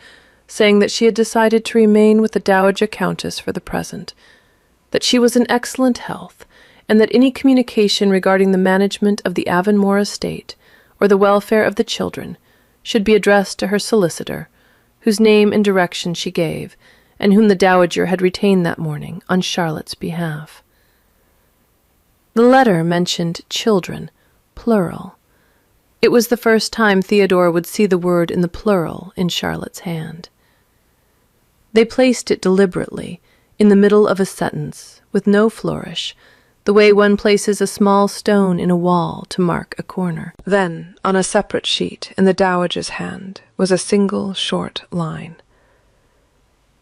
saying that she had decided to remain with the Dowager Countess for the present, that she was in excellent health, and that any communication regarding the management of the Avonmore estate or the welfare of the children should be addressed to her solicitor, whose name and direction she gave, and whom the Dowager had retained that morning on Charlotte's behalf. The letter mentioned children, plural. It was the first time Theodore would see the word in the plural in Charlotte's hand. They placed it deliberately, in the middle of a sentence, with no flourish, the way one places a small stone in a wall to mark a corner. Then, on a separate sheet, in the Dowager's hand, was a single short line.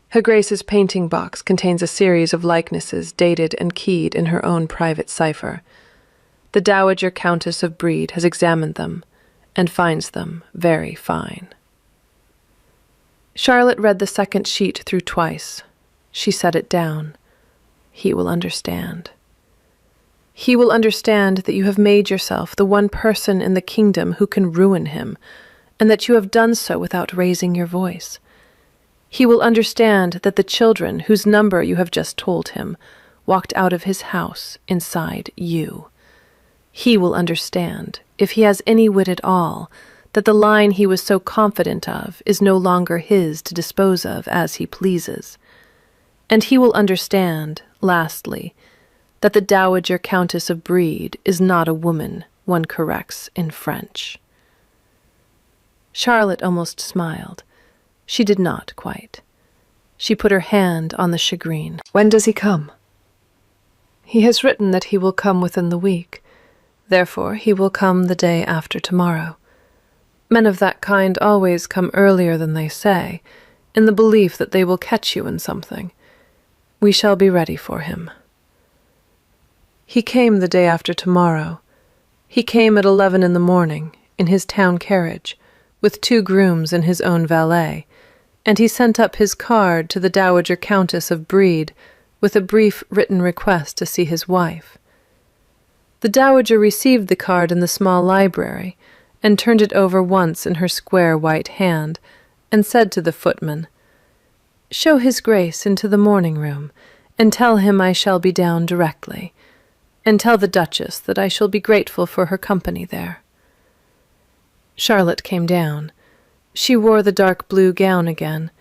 Her Grace's painting box contains a series of likenesses dated and keyed in her own private cipher. The Dowager Countess of Brede has examined them, and finds them very fine. Charlotte read the second sheet through twice. She set it down. He will understand. He will understand that you have made yourself the one person in the kingdom who can ruin him, and that you have done so without raising your voice. He will understand that the children, whose number you have just told him, walked out of his house inside you. He will understand, if he has any wit at all, that the line he was so confident of is no longer his to dispose of as he pleases. And he will understand, lastly, that the Dowager Countess of Brede is not a woman one corrects in French. Charlotte almost smiled. She did not quite. She put her hand on the shagreen. "When does he come?" "He has written that he will come within the week. Therefore he will come the day after tomorrow. Men of that kind always come earlier than they say, in the belief that they will catch you in something. We shall be ready for him. He came the day after tomorrow. He came at 11 in the morning, in his town carriage, with 2 grooms and his own valet, and he sent up his card to the Dowager Countess of Brede with a brief written request to see his wife. The Dowager received the card in the small library, and turned it over once in her square white hand, and said to the footman, "Show his Grace into the morning-room, and tell him I shall be down directly, and tell the Duchess that I shall be grateful for her company there." Charlotte came down. She wore the dark blue gown again,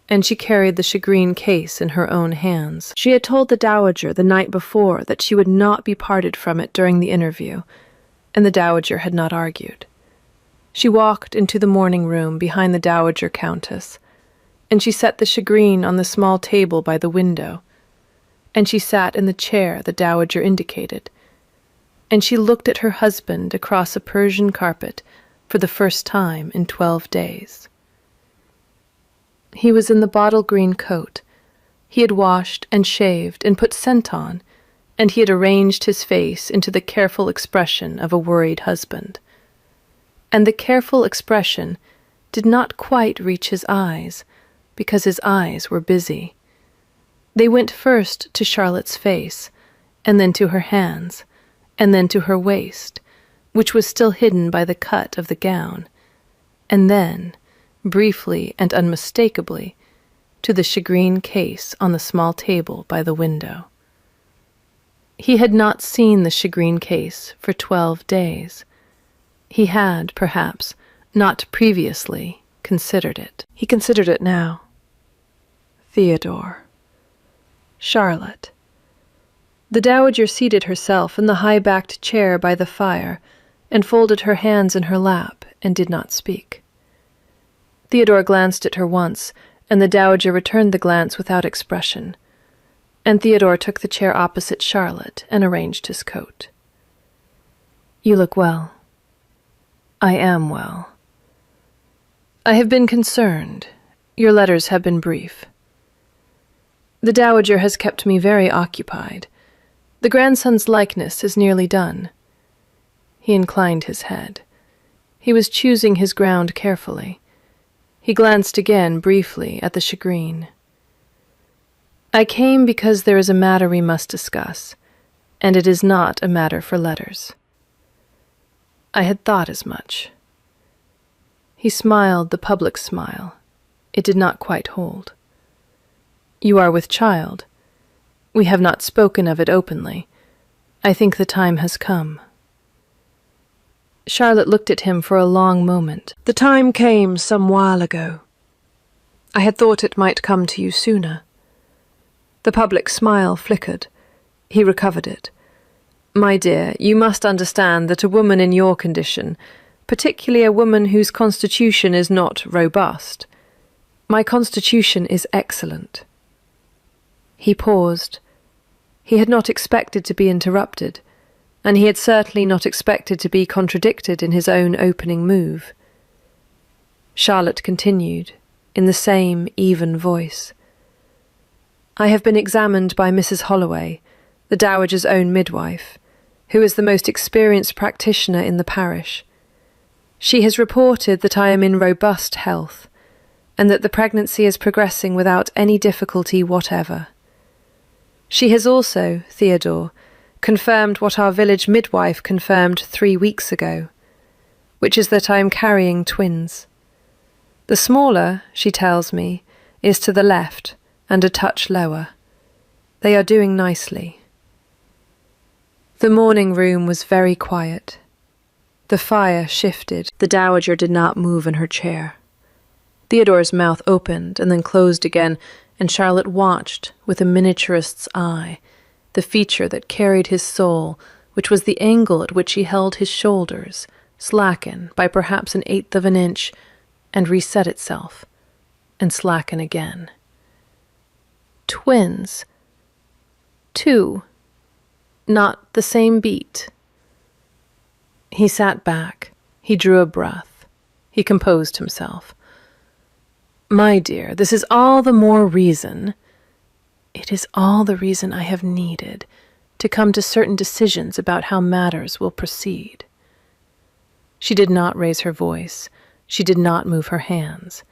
and she carried the shagreen case in her own hands. She had told the Dowager the night before that she would not be parted from it during the interview, and the Dowager had not argued. She walked into the morning-room behind the Dowager Countess, and she set the shagreen on the small table by the window, and she sat in the chair the Dowager indicated, and she looked at her husband across a Persian carpet for the first time in 12 days. He was in the bottle green coat. He had washed and shaved and put scent on, and he had arranged his face into the careful expression of a worried husband. And the careful expression did not quite reach his eyes, because his eyes were busy. They went first to Charlotte's face, and then to her hands, and then to her waist, which was still hidden by the cut of the gown, and then, briefly and unmistakably, to the shagreen case on the small table by the window. He had not seen the shagreen case for 12 days. He had, perhaps, not previously considered it. He considered it now. Theodore. Charlotte. The Dowager seated herself in the high-backed chair by the fire and folded her hands in her lap and did not speak. Theodore glanced at her once, and the Dowager returned the glance without expression, and Theodore took the chair opposite Charlotte and arranged his coat. "You look well." "I am well." "I have been concerned. Your letters have been brief." "The Dowager has kept me very occupied. The grandson's likeness is nearly done." He inclined his head. He was choosing his ground carefully. He glanced again briefly at the shagreen. "I came because there is a matter we must discuss, and it is not a matter for letters." "I had thought as much." He smiled the public smile. It did not quite hold. "You are with child. We have not spoken of it openly. I think the time has come." Charlotte looked at him for a long moment. "The time came some while ago. I had thought it might come to you sooner." The public smile flickered. He recovered it. "My dear, you must understand that a woman in your condition, particularly a woman whose constitution is not robust—" "My constitution is excellent." He paused. He had not expected to be interrupted, and he had certainly not expected to be contradicted in his own opening move. Charlotte continued, in the same even voice. "I have been examined by Mrs. Holloway, the Dowager's own midwife, who is the most experienced practitioner in the parish. She has reported that I am in robust health, and that the pregnancy is progressing without any difficulty whatever. She has also, Theodore, confirmed what our village midwife confirmed 3 weeks ago, which is that I am carrying twins. The smaller, she tells me, is to the left and a touch lower. They are doing nicely." The morning room was very quiet. The fire shifted. The Dowager did not move in her chair. Theodore's mouth opened and then closed again, and Charlotte watched, with a miniaturist's eye, the feature that carried his soul, which was the angle at which he held his shoulders, slacken by perhaps 1/8 of an inch, and reset itself, and slacken again. Twins. 2. Not the same beat. He sat back. He drew a breath. He composed himself. "My dear, this is all the more reason—" It is all the reason I have needed to come to certain decisions about how matters will proceed. She did not raise her voice. She did not move her hands.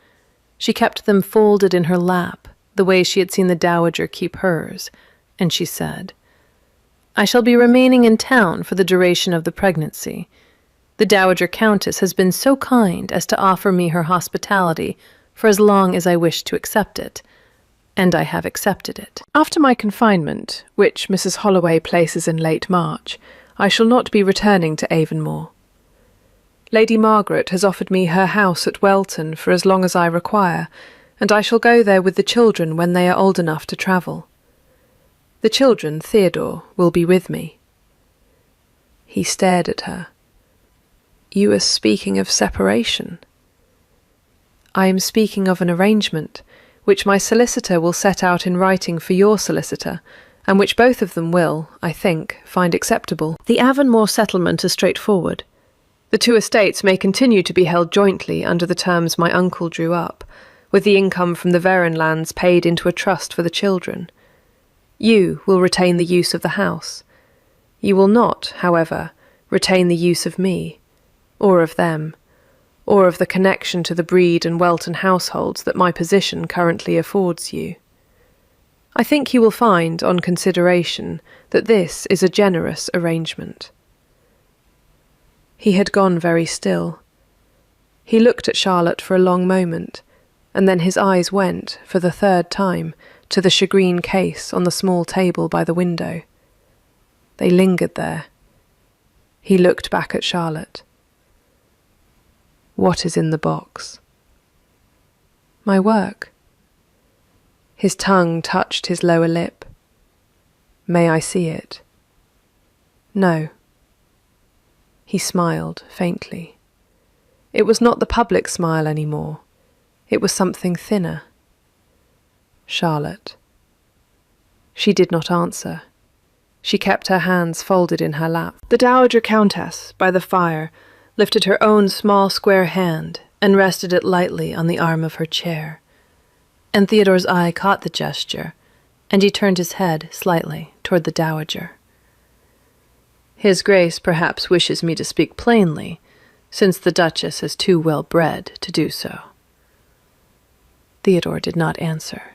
She kept them folded in her lap, the way she had seen the dowager keep hers, and she said, "I shall be remaining in town for the duration of the pregnancy. The Dowager Countess has been so kind as to offer me her hospitality for as long as I wish to accept it, and I have accepted it. After my confinement, which Mrs. Holloway places in late March, I shall not be returning to Avonmore. Lady Margaret has offered me her house at Welton for as long as I require, and I shall go there with the children when they are old enough to travel. The children, Theodore, will be with me." He stared at her. "You are speaking of separation." "I am speaking of an arrangement, which my solicitor will set out in writing for your solicitor, and which both of them will, I think, find acceptable. The Avonmore settlement is straightforward. The two estates may continue to be held jointly under the terms my uncle drew up, with the income from the Veron lands paid into a trust for the children. You will retain the use of the house. You will not, however, retain the use of me, or of them, or of the connection to the Breed and Welton households that my position currently affords you. I think you will find, on consideration, that this is a generous arrangement." He had gone very still. He looked at Charlotte for a long moment, and then his eyes went, for the third time, to the shagreen case on the small table by the window. They lingered there. He looked back at Charlotte. "What is in the box?" "My work." His tongue touched his lower lip. "May I see it?" "No." He smiled faintly. It was not the public smile any more. It was something thinner. "Charlotte." She did not answer. She kept her hands folded in her lap. The Dowager Countess, by the fire, lifted her own small square hand and rested it lightly on the arm of her chair. And Theodore's eye caught the gesture, and he turned his head slightly toward the Dowager. "His Grace perhaps wishes me to speak plainly, since the Duchess is too well bred to do so." Theodore did not answer.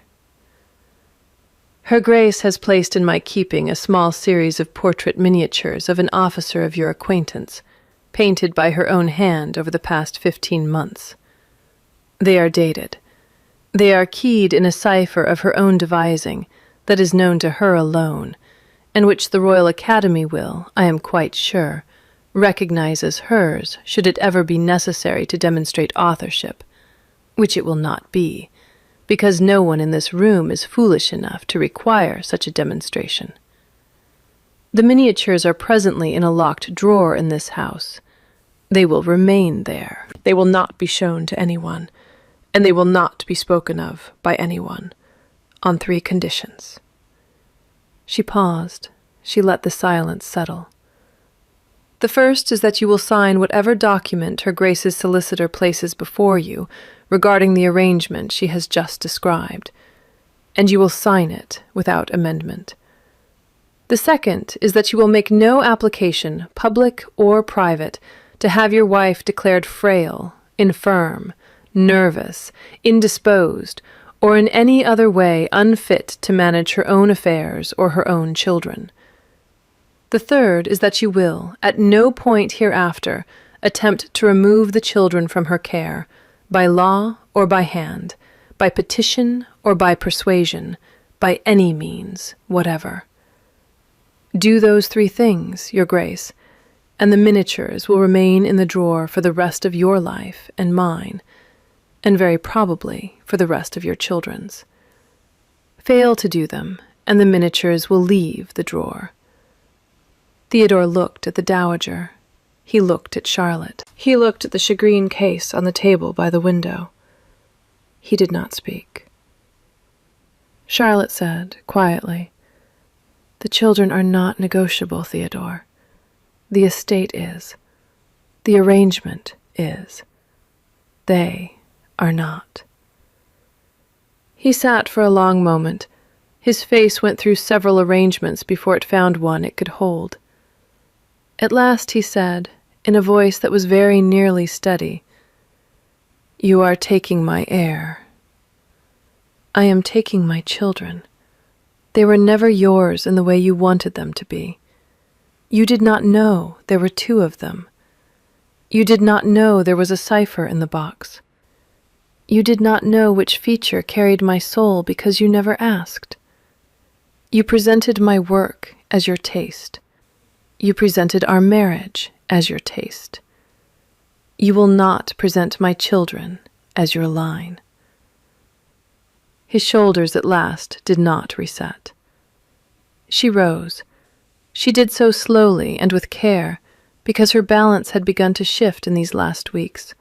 "Her Grace has placed in my keeping a small series of portrait miniatures of an officer of your acquaintance, painted by her own hand over the past 15 months. They are dated. They are keyed in a cipher of her own devising that is known to her alone, and which the Royal Academy will, I am quite sure, recognize as hers should it ever be necessary to demonstrate authorship, which it will not be, because no one in this room is foolish enough to require such a demonstration. The miniatures are presently in a locked drawer in this house. They will remain there. They will not be shown to anyone, and they will not be spoken of by anyone, on 3 conditions." She paused. She let the silence settle. "The first is that you will sign whatever document Her Grace's solicitor places before you regarding the arrangement she has just described, and you will sign it without amendment. The second is that you will make no application, public or private, to have your wife declared frail, infirm, nervous, indisposed, or in any other way unfit to manage her own affairs or her own children. The third is that you will, at no point hereafter, attempt to remove the children from her care, by law or by hand, by petition or by persuasion, by any means whatever. Do those 3 things, Your Grace, and the miniatures will remain in the drawer for the rest of your life and mine, and very probably for the rest of your children's. Fail to do them, and the miniatures will leave the drawer." Theodore looked at the Dowager. He looked at Charlotte. He looked at the shagreen case on the table by the window. He did not speak. Charlotte said, quietly, "The children are not negotiable, Theodore. The estate is. The arrangement is. They are not." He sat for a long moment, His face went through several arrangements before it found one it could hold. At last he said, in a voice that was very nearly steady, "You are taking my heir." "I am taking my children. They were never yours in the way you wanted them to be. You did not know there were two of them. You did not know there was a cipher in the box. You did not know which feature carried my soul because you never asked. You presented my work as your taste. You presented our marriage as your taste. You will not present my children as your line." His shoulders at last did not reset. She rose. She did so slowly and with care, because her balance had begun to shift in these last weeks,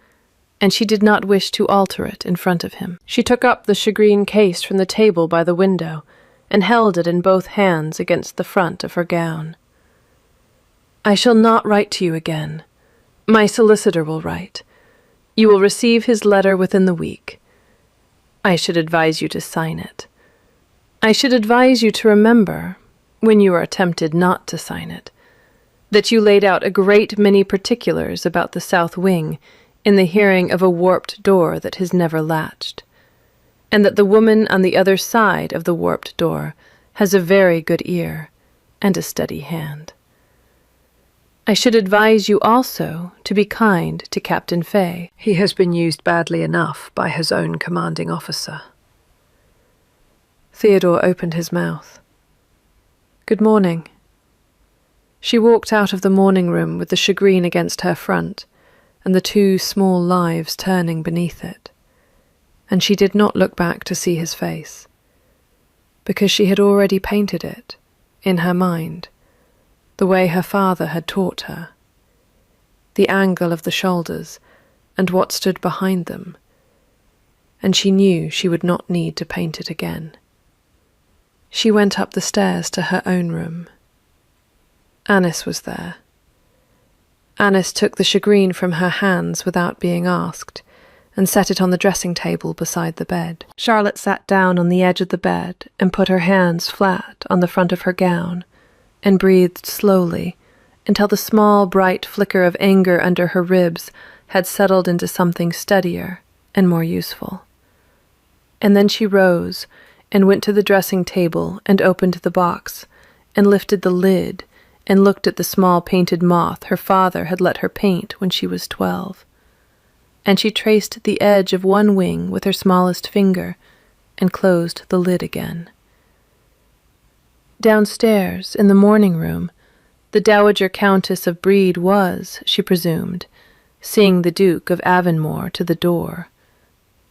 and she did not wish to alter it in front of him. She took up the shagreen case from the table by the window and held it in both hands against the front of her gown. "I shall not write to you again. My solicitor will write. You will receive his letter within the week. I should advise you to sign it. I should advise you to remember, when you are tempted not to sign it, that you laid out a great many particulars about the south wing in the hearing of a warped door that has never latched, and that the woman on the other side of the warped door has a very good ear and a steady hand. I should advise you also to be kind to Captain Fay. He has been used badly enough by his own commanding officer." Theodore opened his mouth. "Good morning." She walked out of the morning room with the shagreen against her front and the two small lives turning beneath it, and she did not look back to see his face, because she had already painted it, in her mind, the way her father had taught her, the angle of the shoulders and what stood behind them, and she knew she would not need to paint it again. She went up the stairs to her own room. Annis was there. Annis took the shagreen from her hands without being asked, and set it on the dressing table beside the bed. Charlotte sat down on the edge of the bed and put her hands flat on the front of her gown, and breathed slowly until the small bright flicker of anger under her ribs had settled into something steadier and more useful. And then she rose and went to the dressing table and opened the box and lifted the lid and looked at the small painted moth her father had let her paint when she was 12. And she traced the edge of one wing with her smallest finger and closed the lid again. Downstairs, in the morning room, the Dowager Countess of Brede was, she presumed, seeing the Duke of Avonmore to the door.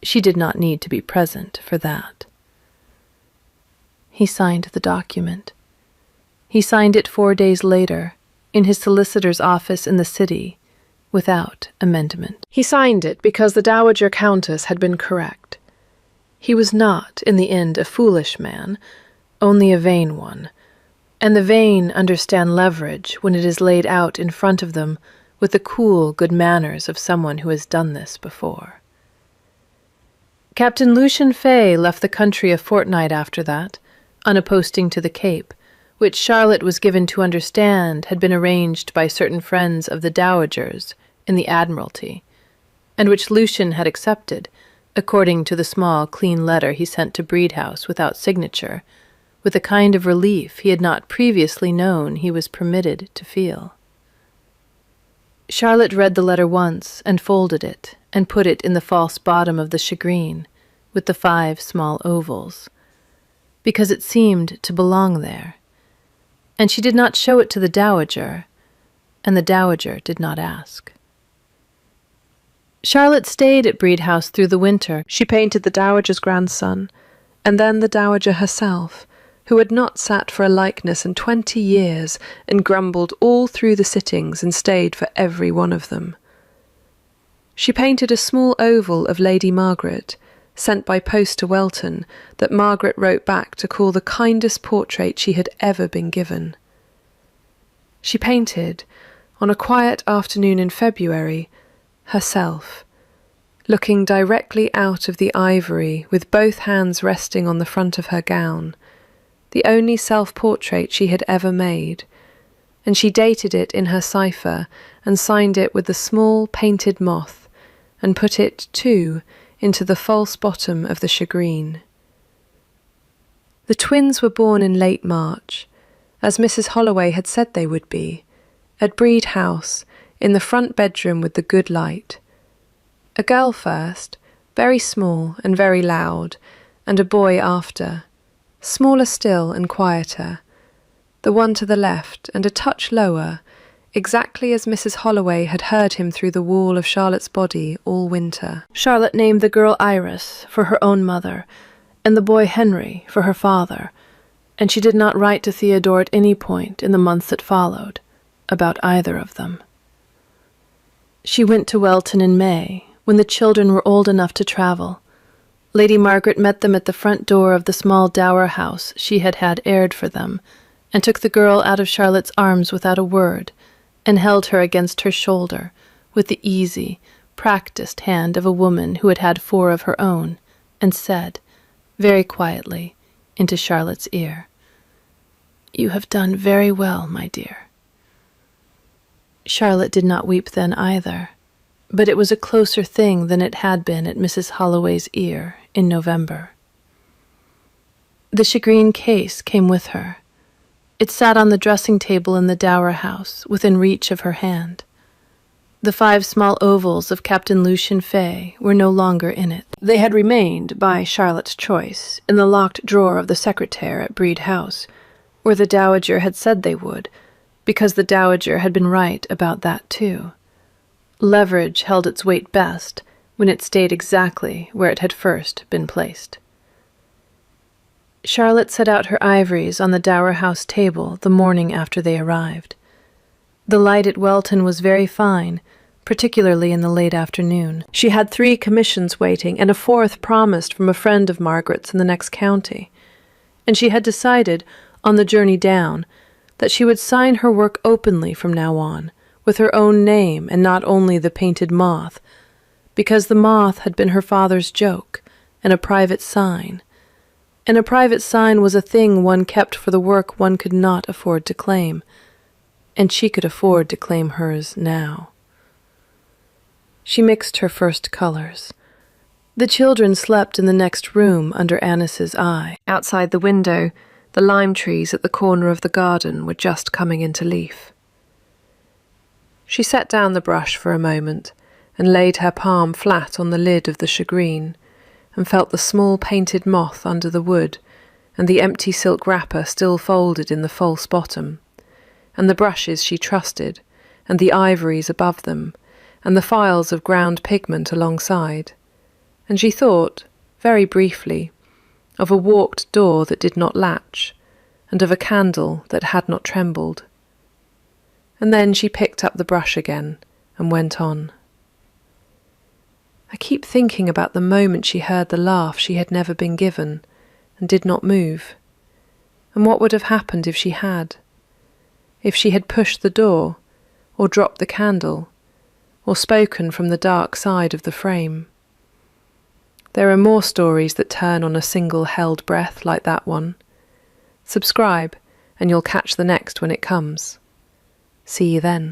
She did not need to be present for that. He signed the document. He signed it 4 days later, in his solicitor's office in the city, without amendment. He signed it because the Dowager Countess had been correct. He was not, in the end, a foolish man, only a vain one, and the vain understand leverage when it is laid out in front of them with the cool good manners of someone who has done this before. Captain Lucian Fay left the country a fortnight after that, on a posting to the Cape, which Charlotte was given to understand had been arranged by certain friends of the Dowagers in the Admiralty, and which Lucian had accepted, according to the small, clean letter he sent to Brede House without signature, with a kind of relief he had not previously known he was permitted to feel. Charlotte read the letter once and folded it and put it in the false bottom of the shagreen with the 5 small ovals, because it seemed to belong there, and she did not show it to the Dowager, and the Dowager did not ask. Charlotte stayed at Brede House through the winter. She painted the Dowager's grandson, and then the Dowager herself, who had not sat for a likeness in 20 years and grumbled all through the sittings and stayed for every one of them. She painted a small oval of Lady Margaret, sent by post to Welton, that Margaret wrote back to call the kindest portrait she had ever been given. She painted, on a quiet afternoon in February, herself, looking directly out of the ivory with both hands resting on the front of her gown, the only self-portrait she had ever made, and she dated it in her cipher and signed it with the small painted moth and put it, too, into the false bottom of the shagreen. The twins were born in late March, as Mrs. Holloway had said they would be, at Breed House, in the front bedroom with the good light. A girl first, very small and very loud, and a boy after, smaller still and quieter, the one to the left and a touch lower, exactly as Mrs. Holloway had heard him through the wall of Charlotte's body all winter. Charlotte named the girl Iris for her own mother, and the boy Henry for her father, and she did not write to Theodore at any point in the months that followed about either of them. She went to Welton in May, when the children were old enough to travel. Lady Margaret met them at the front door of the small dower house she had had aired for them, and took the girl out of Charlotte's arms without a word, and held her against her shoulder with the easy, practiced hand of a woman who had had 4 of her own, and said, very quietly, into Charlotte's ear, "You have done very well, my dear." Charlotte did not weep then either, but it was a closer thing than it had been at Mrs. Holloway's ear in November. The shagreen case came with her. It sat on the dressing table in the dower house, within reach of her hand. The 5 small ovals of Captain Lucien Fay were no longer in it. They had remained, by Charlotte's choice, in the locked drawer of the secretaire at Breed House, where the dowager had said they would, because the dowager had been right about that too. Leverage held its weight best when it stayed exactly where it had first been placed. Charlotte set out her ivories on the dower house table the morning after they arrived. The light at Welton was very fine, particularly in the late afternoon. She had 3 commissions waiting and a 4th promised from a friend of Margaret's in the next county, and she had decided, on the journey down, that she would sign her work openly from now on, with her own name and not only the painted moth, because the moth had been her father's joke and a private sign, and a private sign was a thing one kept for the work one could not afford to claim, and she could afford to claim hers now. She mixed her first colors. The children slept in the next room under Annis's eye. Outside the window, the lime trees at the corner of the garden were just coming into leaf. She set down the brush for a moment and laid her palm flat on the lid of the shagreen and felt the small painted moth under the wood and the empty silk wrapper still folded in the false bottom, and the brushes she trusted, and the ivories above them, and the phials of ground pigment alongside, and she thought, very briefly, of a warped door that did not latch, and of a candle that had not trembled. And then she picked up the brush again and went on. I keep thinking about the moment she heard the laugh she had never been given, and did not move, and what would have happened if she had pushed the door, or dropped the candle, or spoken from the dark side of the frame. There are more stories that turn on a single held breath like that one. Subscribe, and you'll catch the next when it comes. See you then.